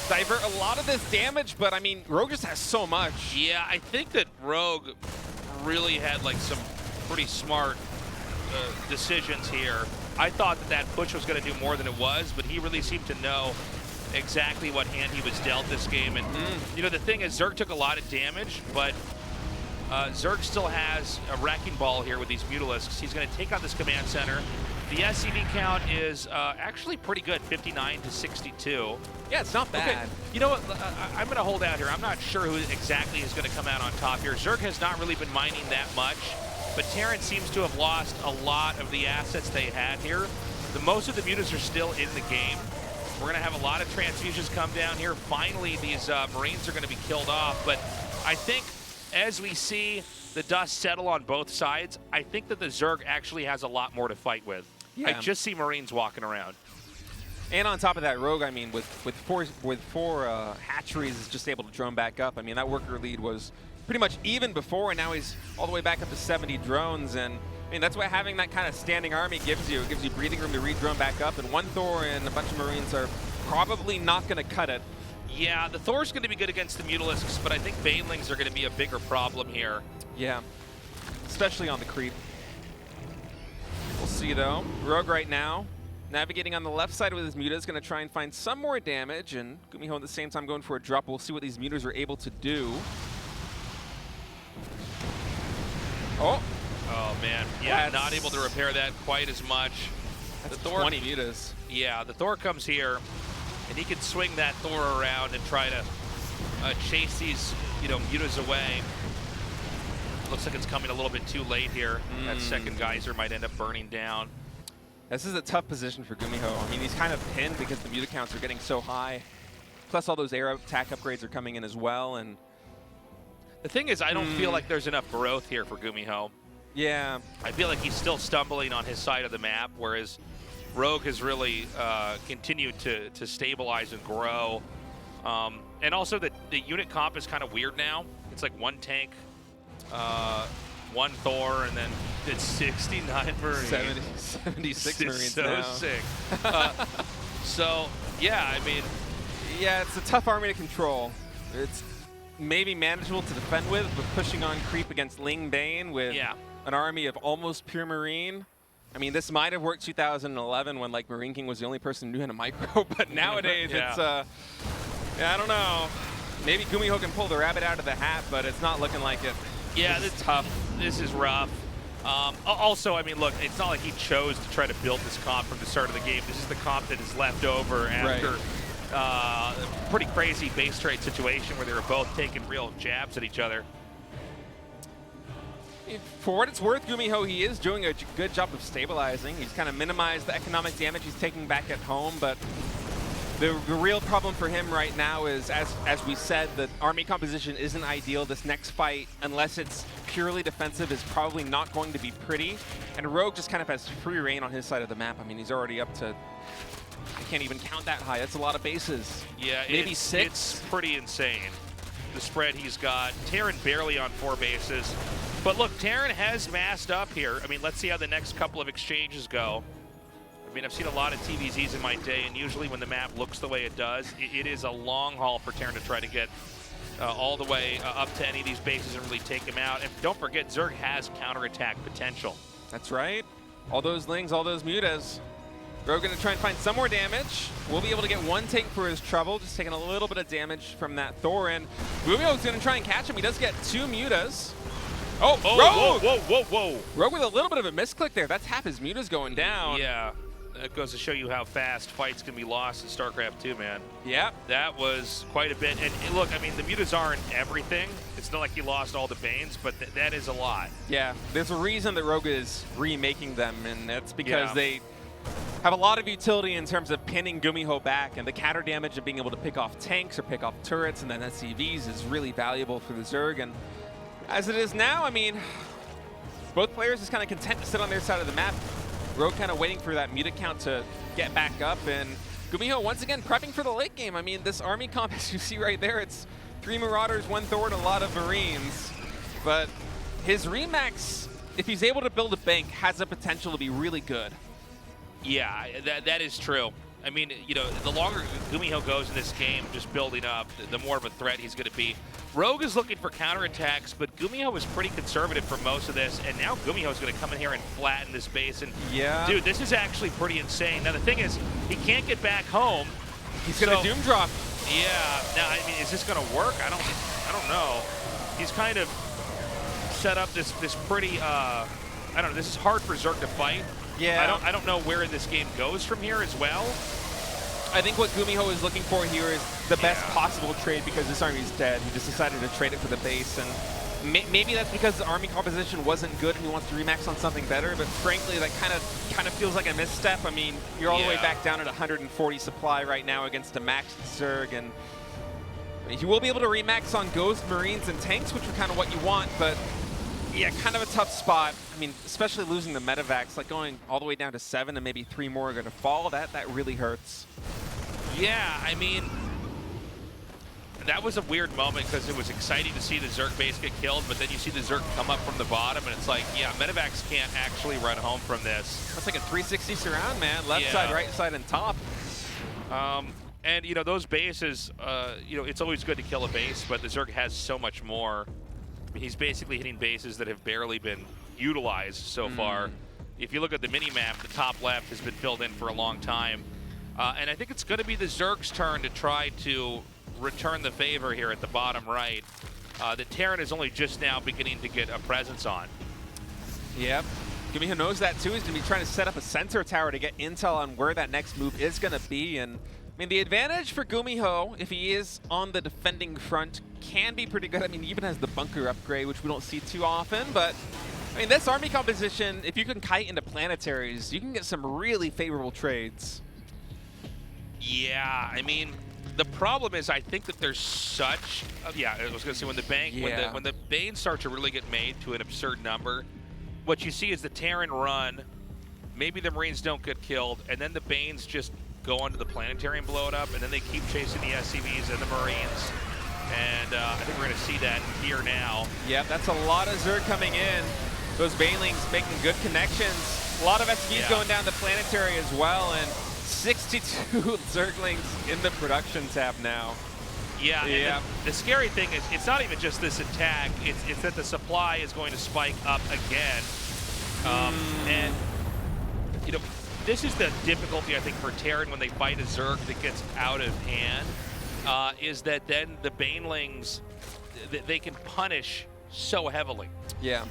divert a lot of this damage, but I mean, Rogue just has so much. Yeah, I think that Rogue really had like some pretty smart decisions here. I thought that push was going to do more than it was, but he really seemed to know exactly what hand he was dealt this game. And you know, the thing is, Zerg took a lot of damage, but Zerg still has a wrecking ball here with these Mutalisks. He's going to take on this command center. The SCV count is actually pretty good, 59 to 62. Yeah, it's not bad. Okay. You know what? I'm going to hold out here. I'm not sure who exactly is going to come out on top here. Zerg has not really been mining that much, but Terran seems to have lost a lot of the assets they had here. Most of the mutas are still in the game. We're going to have a lot of transfusions come down here. Finally, these Marines are going to be killed off. But I think as we see the dust settle on both sides, I think that the Zerg actually has a lot more to fight with. Yeah. I just see Marines walking around. And on top of that, Rogue, I mean, with four hatcheries, is just able to drone back up. I mean, that worker lead was pretty much even before, and now he's all the way back up to 70 drones. And I mean, that's what having that kind of standing army gives you. It gives you breathing room to re-drone back up, and one Thor and a bunch of Marines are probably not going to cut it. Yeah, the Thor's going to be good against the Mutalisks, but I think Banelings are going to be a bigger problem here. Yeah, especially on the creep. We'll see, though. Rogue right now, navigating on the left side with his mutas, going to try and find some more damage, and GuMiho at the same time going for a drop. We'll see what these mutas are able to do. Oh, man. Yeah, not able to repair that quite as much. That's the Thor, 20 mutas. Yeah, the Thor comes here, and he can swing that Thor around and try to chase these, you know, mutas away. Looks like it's coming a little bit too late here. That second geyser might end up burning down. This is a tough position for GuMiho. I mean, he's kind of pinned because the muta counts are getting so high. Plus, all those air attack upgrades are coming in as well. And the thing is, I don't feel like there's enough growth here for GuMiho. Yeah. I feel like he's still stumbling on his side of the map, whereas Rogue has really continued to stabilize and grow. And also the unit comp is kind of weird now. It's like 1 tank, 1 Thor, and then it's 69 Marines. 76 it's Marines so now. sick. So, yeah, I mean... Yeah, it's a tough army to control. It's maybe manageable to defend with pushing on creep against Ling Bane with an army of almost pure Marine. I mean, this might have worked 2011 when like Marine King was the only person who knew how to micro, but nowadays it's I don't know. Maybe GuMiho can pull the rabbit out of the hat, but it's not looking like it. Yeah, this is tough. This is rough. Also, I mean, look, it's not like he chose to try to build this comp from the start of the game. This is the comp that is left over after a pretty crazy base trade situation where they were both taking real jabs at each other. For what it's worth, GuMiho, he is doing a good job of stabilizing. He's kind of minimized the economic damage he's taking back at home, but the real problem for him right now is, as we said, the army composition isn't ideal. This next fight, unless it's purely defensive, is probably not going to be pretty. And Rogue just kind of has free reign on his side of the map. I mean, he's already up to, I can't even count that high. That's a lot of bases. Yeah, maybe 6. It's pretty insane, the spread he's got. Terran barely on 4 bases. But look, Terran has massed up here. I mean, let's see how the next couple of exchanges go. I mean, I've seen a lot of TVZs in my day, and usually when the map looks the way it does, it is a long haul for Terran to try to get all the way up to any of these bases and really take them out. And don't forget, Zerg has counterattack potential. That's right. All those Lings, all those Mutas. Rogue going to try and find some more damage. We'll be able to get 1 tank for his trouble, just taking a little bit of damage from that Thor. And GuMiho's going to try and catch him. He does get 2 Mutas. Oh, Rogue! Whoa. Rogue with a little bit of a misclick there. That's half his Mutas going down. Yeah, that goes to show you how fast fights can be lost in StarCraft 2, man. Yep. That was quite a bit. And look, I mean, the Mutas aren't everything. It's not like he lost all the Banes, but that is a lot. Yeah, there's a reason that Rogue is remaking them, and that's because they have a lot of utility in terms of pinning GuMiho back, and the counter damage of being able to pick off tanks or pick off turrets and then SCVs is really valuable for the Zerg. And as it is now, I mean, both players is kind of content to sit on their side of the map. Rogue kind of waiting for that muta count to get back up, and GuMiho once again prepping for the late game. I mean, this army comp, as you see right there, it's 3 Marauders, 1 Thor, and a lot of Marines. But his Remax, if he's able to build a bank, has the potential to be really good. Yeah, that is true. I mean, you know, the longer GuMiho goes in this game, just building up, the more of a threat he's going to be. Rogue is looking for counterattacks, but GuMiho was pretty conservative for most of this, and now GuMiho is going to come in here and flatten this base. And dude, this is actually pretty insane. Now the thing is, he can't get back home. He's going to doom drop. Yeah. Now, I mean, is this going to work? I don't know. He's kind of set up this pretty. I don't know. This is hard for Zerg to fight. Yeah. I don't know where this game goes from here as well. I think what GuMiho is looking for here is the best possible trade, because this army is dead. He just decided to trade it for the base, and maybe that's because the army composition wasn't good and he wants to remax on something better, but frankly, that kind of feels like a misstep. I mean, you're all the way back down at 140 supply right now against a maxed Zerg, and you will be able to remax on Ghost, Marines, and tanks, which are kind of what you want, but yeah, kind of a tough spot. I mean, especially losing the Medivacs, like going all the way down to 7 and maybe 3 more are going to fall, that really hurts. Yeah, I mean, that was a weird moment because it was exciting to see the Zerg base get killed, but then you see the Zerg come up from the bottom, and it's like, yeah, Medivacs can't actually run home from this. That's like a 360 surround, man. Left side, right side, and top. And, you know, those bases, you know, it's always good to kill a base, but the Zerg has so much more. I mean, he's basically hitting bases that have barely been utilized so far. If you look at the mini-map, the top left has been filled in for a long time. And I think it's going to be the Zerg's turn to try to return the favor here at the bottom right. The Terran is only just now beginning to get a presence on. Yep. GuMiho knows that too. He's going to be trying to set up a sensor tower to get intel on where that next move is going to be. And I mean, the advantage for GuMiho, if he is on the defending front, can be pretty good. I mean, he even has the bunker upgrade, which we don't see too often. But I mean, this army composition, if you can kite into planetaries, you can get some really favorable trades. Yeah, I mean, the problem is I think that there's such, yeah, I was going to say when the bank, when the Banes start to really get made to an absurd number, what you see is the Terran run, maybe the Marines don't get killed, and then the Banes just go onto the planetary and blow it up, and then they keep chasing the SCVs and the Marines. And I think we're going to see that here now. Yep, that's a lot of Zerg coming in. Those Banelings making good connections. A lot of SCVs going down the planetary as well, and 62 Zerglings in the production tab now. Yeah, and the scary thing is it's not even just this attack, it's that the supply is going to spike up again. And, you know, this is the difficulty, I think, for Terran when they fight a Zerg that gets out of hand. Is that then the Banelings, they can punish so heavily. Yeah.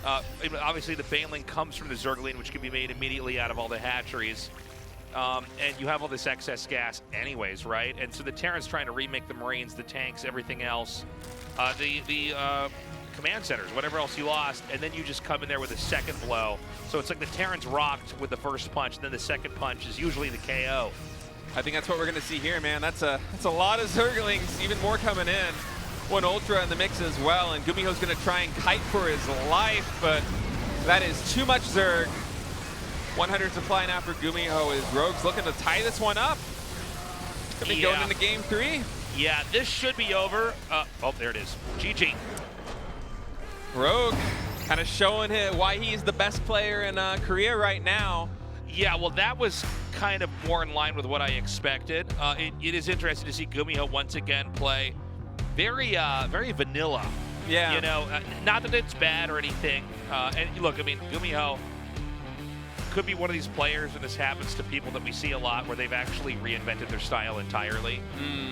Obviously, the Baneling comes from the Zergling, which can be made immediately out of all the hatcheries. And you have all this excess gas anyways, right? And so the Terran's trying to remake the Marines, the tanks, everything else. The command centers, whatever else you lost, and then you just come in there with a second blow. So it's like the Terran's rocked with the first punch, and then the second punch is usually the KO. I think that's what we're going to see here, man. That's a lot of Zerglings, even more coming in. One Ultra in the mix as well, and GuMiho's going to try and kite for his life, but that is too much Zerg. 100 supply now for GuMiho as Rogue's looking to tie this one up. Gonna be going into game 3. Yeah, this should be over. Oh, there it is. GG. Rogue kind of showing why he's the best player in Korea right now. Yeah, well, that was kind of more in line with what I expected. It is interesting to see GuMiho once again play very vanilla. Yeah. You know, not that it's bad or anything. And look, I mean, GuMiho could be one of these players, and this happens to people that we see a lot, where they've actually reinvented their style entirely.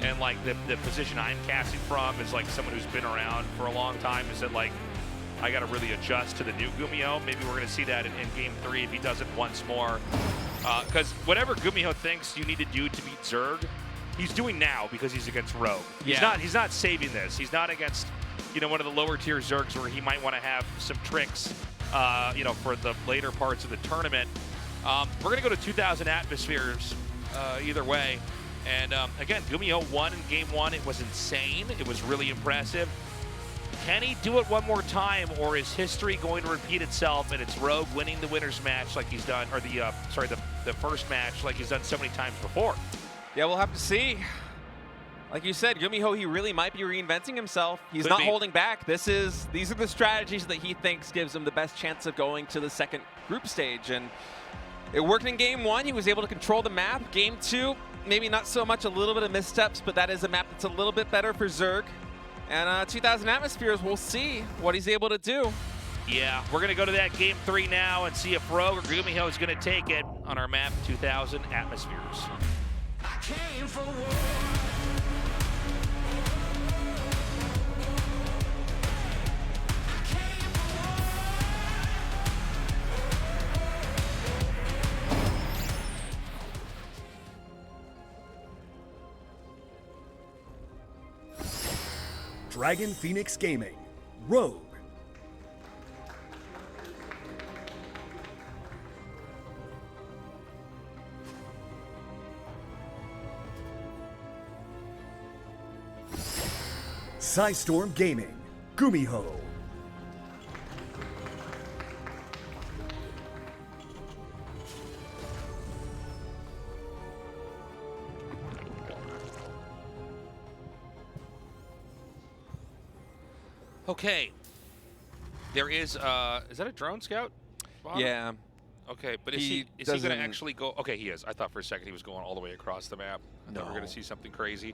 And like the position I'm casting from is like someone who's been around for a long time. Is that like, I got to really adjust to the new GuMiho. Maybe we're going to see that in game 3 if he does it once more. Because whatever GuMiho thinks you need to do to beat Zerg, he's doing now because he's against Rogue. He's not saving this. He's not against, you know, one of the lower tier Zergs where he might want to have some tricks, you know, for the later parts of the tournament. We're going to go to 2,000 atmospheres either way. And again, GuMiho won in game 1. It was insane. It was really impressive. Can he do it one more time, or is history going to repeat itself and it's Rogue winning the winner's match like he's done, or the first match like he's done so many times before? Yeah, we'll have to see. Like you said, GuMiho, he really might be reinventing himself. He's not holding back. These are the strategies that he thinks gives him the best chance of going to the second group stage. And it worked in game 1. He was able to control the map. Game 2, maybe not so much, a little bit of missteps, but that is a map that's a little bit better for Zerg. And 2,000 atmospheres, we'll see what he's able to do. Yeah, we're going to go to that game 3 now and see if Rogue or GuMiho is going to take it on our map, 2,000 atmospheres. I came for war. Dragon Phoenix Gaming, Rogue. Storm Gaming, GuMiho. Okay. There is that a drone scout? Bob? Yeah. Okay, but is he going to actually go? Okay, he is. I thought for a second he was going all the way across the map. I thought we were going to see something crazy.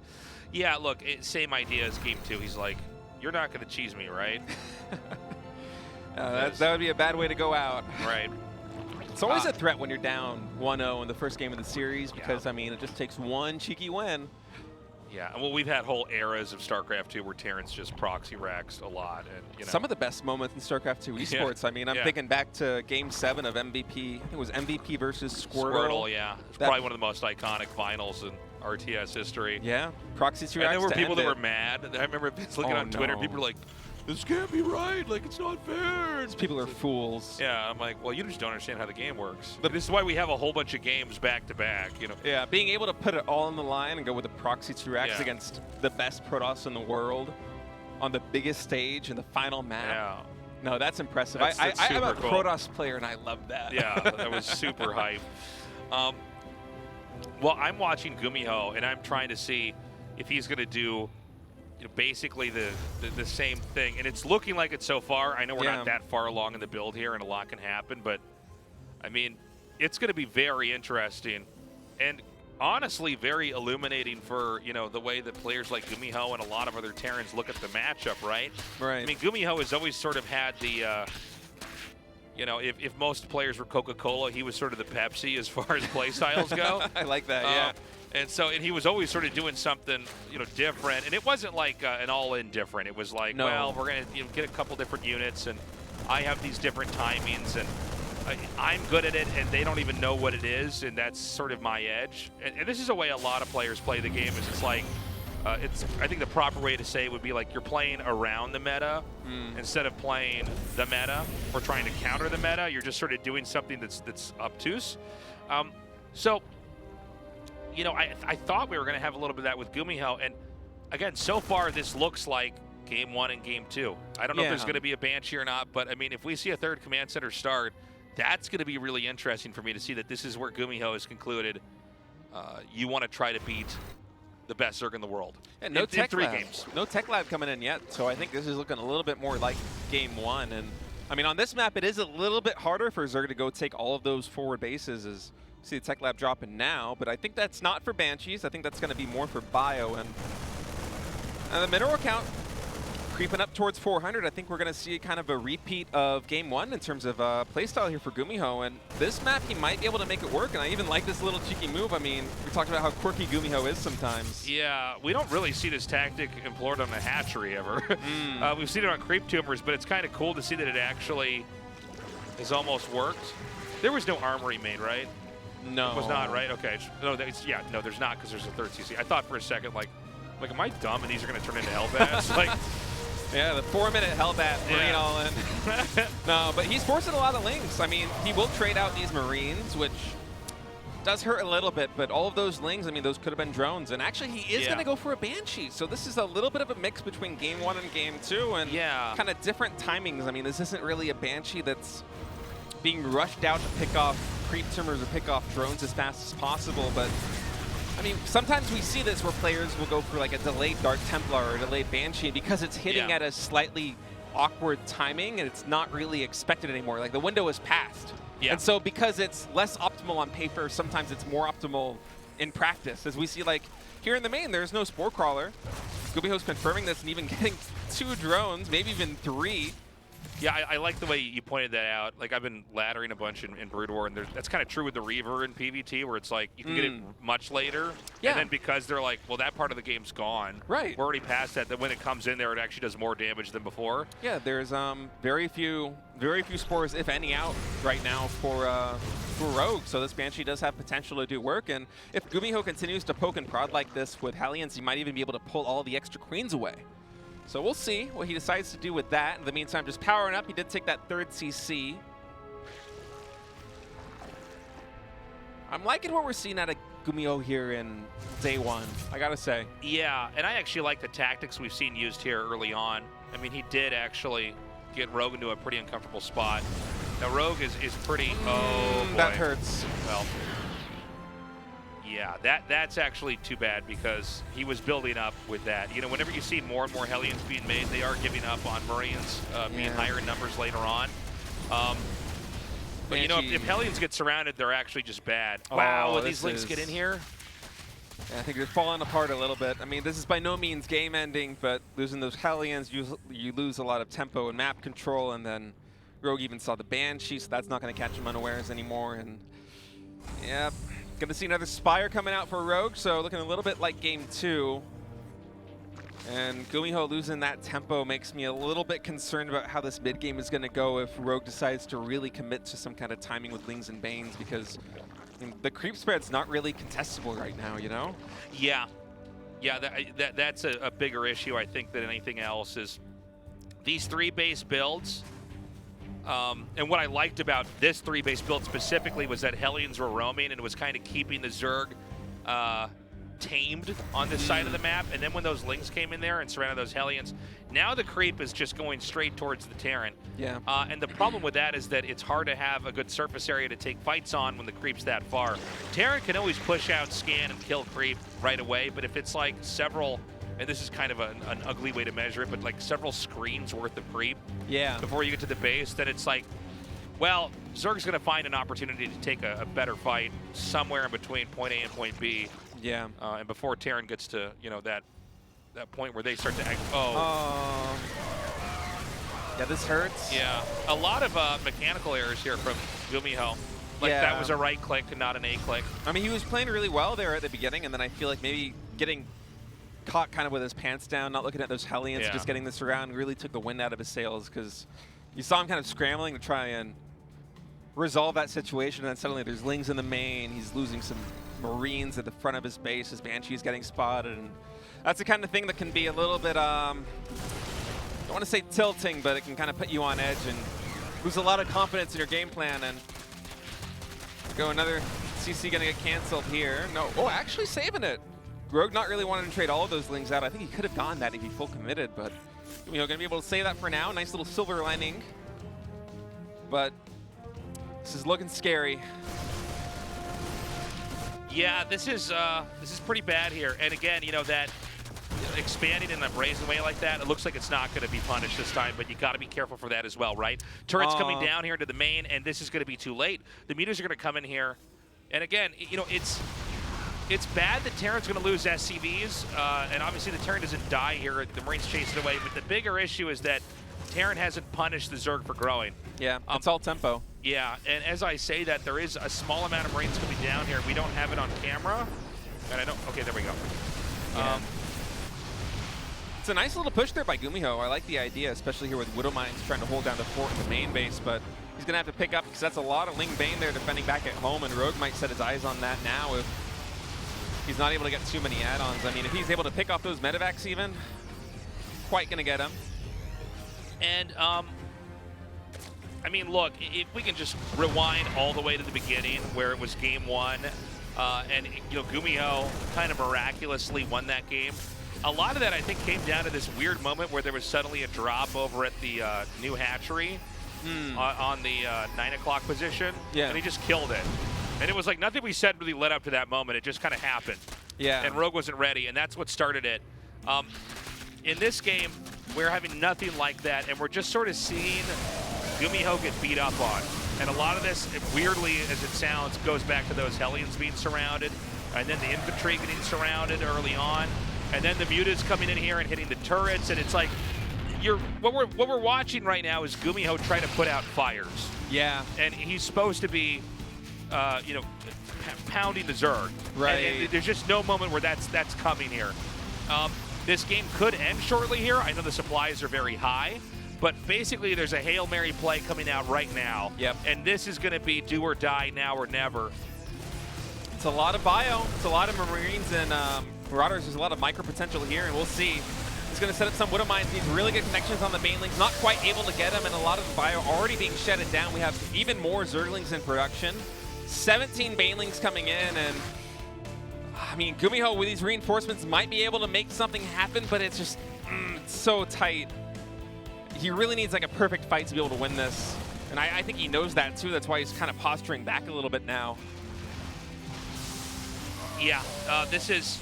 Yeah, look, same idea as game 2. He's like, you're not going to cheese me, right? That would be a bad way to go out. Right. It's always a threat when you're down 1-0 in the first game of the series because, I mean, it just takes one cheeky win. Yeah, well, we've had whole eras of StarCraft 2 where Terrans just proxy racks a lot. And, you know. Some of the best moments in StarCraft 2 esports. I mean, I'm thinking back to Game 7 of MVP. I think it was MVP versus Squirtle. Squirtle, yeah. It's probably one of the most iconic finals in RTS history. Yeah, proxy 2 And there were people that were mad. I remember looking on Twitter, people were like, this can't be right, like it's not fair. People are fools. Yeah, I'm like, well, you just don't understand how the game works. But this is why we have a whole bunch of games back to back, you know. Yeah, being able to put it all on the line and go with the proxy 2X against the best Protoss in the world on the biggest stage in the final map. Yeah. No, that's impressive. That's I'm a cool. Protoss player and I love that. Yeah, that was super hype. Well, I'm watching GuMiho, and I'm trying to see if he's going to do basically the same thing. And it's looking like it so far. I know we're not that far along in the build here, and a lot can happen. But, I mean, it's going to be very interesting. And honestly, very illuminating for, the way that players like GuMiho and a lot of other Terrans look at the matchup, right? Right. I mean, GuMiho has always sort of had the, if most players were Coca-Cola, he was sort of the Pepsi as far as play styles go. I like that, yeah. And he was always sort of doing something, different. And it wasn't like an all-in different. It was like, well, we're going to get a couple different units, and I have these different timings, and I'm good at it, and they don't even know what it is, and that's sort of my edge. And this is a way a lot of players play the game. Is it's like, I think the proper way to say it would be like you're playing around the meta instead of playing the meta or trying to counter the meta. You're just sort of doing something that's obtuse. So, I thought we were going to have a little bit of that with GuMiho, and again, so far this looks like Game 1 and Game 2. I don't know if there's going to be a Banshee or not, but I mean, if we see a third command center start, that's going to be really interesting for me to see that this is where GuMiho has concluded you want to try to beat the best Zerg in the world. And no in tech 3 lab. games. No tech lab coming in yet, so I think this is looking a little bit more like Game 1. And I mean, on this map, it is a little bit harder for Zerg to go take all of those forward bases as you see the tech lab dropping now, but I think that's not for Banshees. I think that's going to be more for Bio. And the mineral count creeping up towards 400. I think we're going to see kind of a repeat of Game 1 in terms of playstyle here for GuMiho. And this map, he might be able to make it work. And I even like this little cheeky move. I mean, we talked about how quirky GuMiho is sometimes. Yeah, we don't really see this tactic employed on a hatchery ever. We've seen it on creep tumors, but it's kind of cool to see that it actually has almost worked. There was no armory made, right? No. It was not, right? Okay. No, no, there's not because there's a third CC. I thought for a second, like, am I dumb and these are going to turn into Hellbats? Like, yeah, the 4-minute Hellbat, bring it all in. No, but he's forcing a lot of lings. I mean, he will trade out these Marines, which does hurt a little bit, but all of those lings, I mean, those could have been drones. And actually, he is going to go for a Banshee. So this is a little bit of a mix between Game 1 and Game 2, and kind of different timings. I mean, this isn't really a Banshee that's being rushed out to pick off creep tumors or pick off drones as fast as possible, but I mean, sometimes we see this where players will go for like a delayed Dark Templar or a delayed Banshee because it's hitting at a slightly awkward timing and it's not really expected anymore. Like the window is passed. And so because it's less optimal on paper, sometimes it's more optimal in practice. As we see like here in the main, there's no Spore Crawler. GuMiho's confirming this and even getting 2 drones, maybe even 3. Yeah, I like the way you pointed that out. Like, I've been laddering a bunch in Brood War, and that's kind of true with the Reaver in PvT, where it's like, you can get it much later, and then because they're like, well, that part of the game's gone. Right. We're already past that, then when it comes in there, it actually does more damage than before. Yeah, there's very few spores, if any, out right now for Rogue, so this Banshee does have potential to do work, and if GuMiho continues to poke and prod like this with Hellions, he might even be able to pull all the extra Queens away. So we'll see what he decides to do with that. In the meantime, just powering up. He did take that 3rd CC. I'm liking what we're seeing out of GuMiho here in day 1, I gotta say. Yeah, and I actually like the tactics we've seen used here early on. I mean, he did actually get Rogue into a pretty uncomfortable spot. Now, Rogue is pretty... Oh, boy. That hurts. Well... Yeah, that's actually too bad because he was building up with that. You know, whenever you see more and more Hellions being made, they are giving up on Marines being higher in numbers later on. But, you know, if Hellions get surrounded, they're actually just bad. Wow, will these links get in here? Yeah, I think they're falling apart a little bit. I mean, this is by no means game ending, but losing those Hellions, you lose a lot of tempo and map control, and then Rogue even saw the Banshee, so that's not going to catch him unawares anymore. And yeah. Going to see another Spire coming out for Rogue, so looking a little bit like Game 2. And GuMiho losing that tempo makes me a little bit concerned about how this mid-game is going to go if Rogue decides to really commit to some kind of timing with Lings and Banes, because I mean, the creep spread's not really contestable right now, you know? Yeah. Yeah, that's a bigger issue, I think, than anything else is these 3 base builds. And what I liked about this 3 base build specifically was that Hellions were roaming and it was kind of keeping the Zerg tamed on this side of the map, and then when those Lings came in there and surrounded those Hellions, now the creep is just going straight towards the Terran. Yeah. And the problem with that is that it's hard to have a good surface area to take fights on when the creep's that far. Terran can always push out, scan, and kill creep right away, but if it's like several, and this is kind of an ugly way to measure it, but like several screens worth of creep before you get to the base, then it's like, well, Zerg's going to find an opportunity to take a better fight somewhere in between point A and point B. Yeah. And before Terran gets to, you know, that point where they start to act. Yeah, this hurts. Yeah. A lot of mechanical errors here from GuMiho. Like that was a right click and not an A click. I mean, he was playing really well there at the beginning, and then I feel like maybe getting caught kind of with his pants down, not looking at those Hellions, just getting this around really took the wind out of his sails, because you saw him kind of scrambling to try and resolve that situation, and then suddenly there's Lings in the main, he's losing some Marines at the front of his base, his Banshee's getting spotted, and that's the kind of thing that can be a little bit, I don't want to say tilting, but it can kind of put you on edge and lose a lot of confidence in your game plan. And go another CC gonna get canceled here. No, actually saving it. Rogue not really wanting to trade all of those Lings out. I think he could have gone that if he full committed, but you know, gonna be able to save that for now. Nice little silver lining, but this is looking scary. Yeah, this is pretty bad here. And again, you know, that expanding in a brazen way like that, it looks like it's not going to be punished this time, but you got to be careful for that as well, right? Turret's coming down here into the main, and this is going to be too late. The mutas are going to come in here, and again, you know, it's bad that Terran's going to lose SCVs, and obviously the Terran doesn't die here. The Marines chase it away, but the bigger issue is that Terran hasn't punished the Zerg for growing. Yeah, it's all tempo. Yeah, and as I say that, there is a small amount of Marines coming down here. We don't have it on camera, and I don't. Okay, there we go. Yeah. It's a nice little push there by GuMiho. I like the idea, especially here with Widow Mines trying to hold down the fort in the main base, but he's going to have to pick up, because that's a lot of Ling Bane there defending back at home, and Rogue might set his eyes on that now if he's not able to get too many add-ons. I mean, if he's able to pick off those medevacs even, quite going to get him. And, I mean, look, if we can just rewind all the way to the beginning where it was game one, and, you know, GuMiho kind of miraculously won that game. A lot of that, I think, came down to this weird moment where there was suddenly a drop over at the new hatchery on the 9 o'clock position, and he just killed it. And it was like nothing we said really led up to that moment. It just kind of happened. Yeah. And Rogue wasn't ready, and that's what started it. In this game, we're having nothing like that, and we're just sort of seeing GuMiho get beat up on. And a lot of this, weirdly as it sounds, goes back to those Hellions being surrounded, and then the infantry getting surrounded early on. And then the mutas coming in here and hitting the turrets, and it's like what we're watching right now is GuMiho try to put out fires. Yeah. And he's supposed to be, you know, pounding the Zerg. Right. And there's just no moment where that's coming here. This game could end shortly here. I know the supplies are very high, but basically there's a Hail Mary play coming out right now. Yep. And this is going to be do or die, now or never. It's a lot of bio. It's a lot of Marines and Marauders. There's a lot of micro potential here, and we'll see. He's going to set up some Widow Mines. Needs really good connections on the Banelings. Not quite able to get them, and a lot of the bio already being shedded down. We have even more Zerglings in production. 17 Banelings coming in, and I mean, GuMiho with these reinforcements might be able to make something happen, but it's just it's so tight. He really needs like a perfect fight to be able to win this, and I think he knows that too. That's why he's kind of posturing back a little bit now. Yeah, this is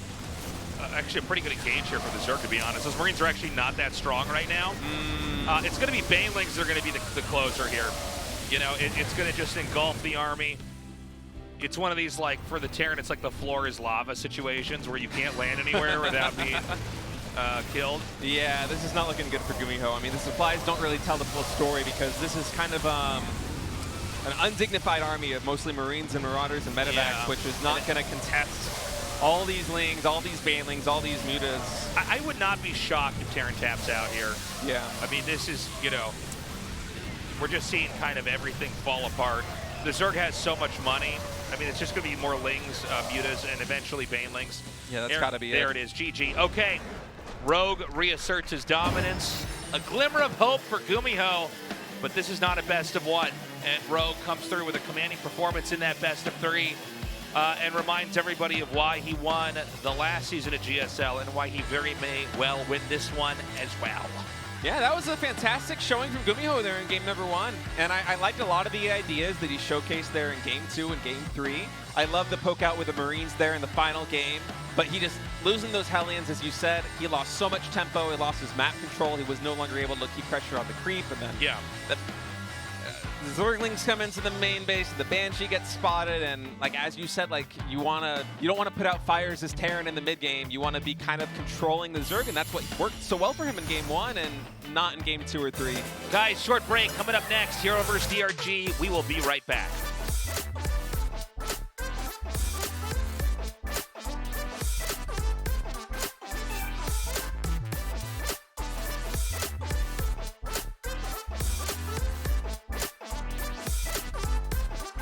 actually a pretty good engage here for the Zerg, to be honest. Those Marines are actually not that strong right now. It's going to be Banelings that are going to be the closer here. You know, it's going to just engulf the army. It's one of these, like, for the Terran, it's like the floor is lava situations where you can't land anywhere without being killed. Yeah, this is not looking good for GuMiho. I mean, the supplies don't really tell the full story, because this is kind of an undignified army of mostly Marines and Marauders and Medevacs, which is not going to contest all these Lings, all these Banelings, all these mutas. I would not be shocked if Terran taps out here. Yeah. I mean, this is, you know, we're just seeing kind of everything fall apart. The Zerg has so much money. I mean, it's just going to be more Lings, mutas, and eventually Banelings. Yeah, that's got to be it. There it is, GG. Okay, Rogue reasserts his dominance. A glimmer of hope for GuMiho, but this is not a best of one. And Rogue comes through with a commanding performance in that best of three. and reminds everybody of why he won the last season of GSL and why he very may well win this one as well. Yeah, that was a fantastic showing from GuMiho there in game number 1. And I liked a lot of the ideas that he showcased there in game 2 and game 3. I love the poke out with the Marines there in the final game. But he just, losing those Hellions, as you said, he lost so much tempo, he lost his map control, he was no longer able to keep pressure on the creep, and then the Zerglings come into the main base, the Banshee gets spotted, and like as you said, like you don't want to put out fires as Terran in the mid game. You want to be kind of controlling the Zerg, and that's what worked so well for him in game 1 and not in game 2 or 3. Guys, short break coming up next. Hero vs. DRG. We will be right back.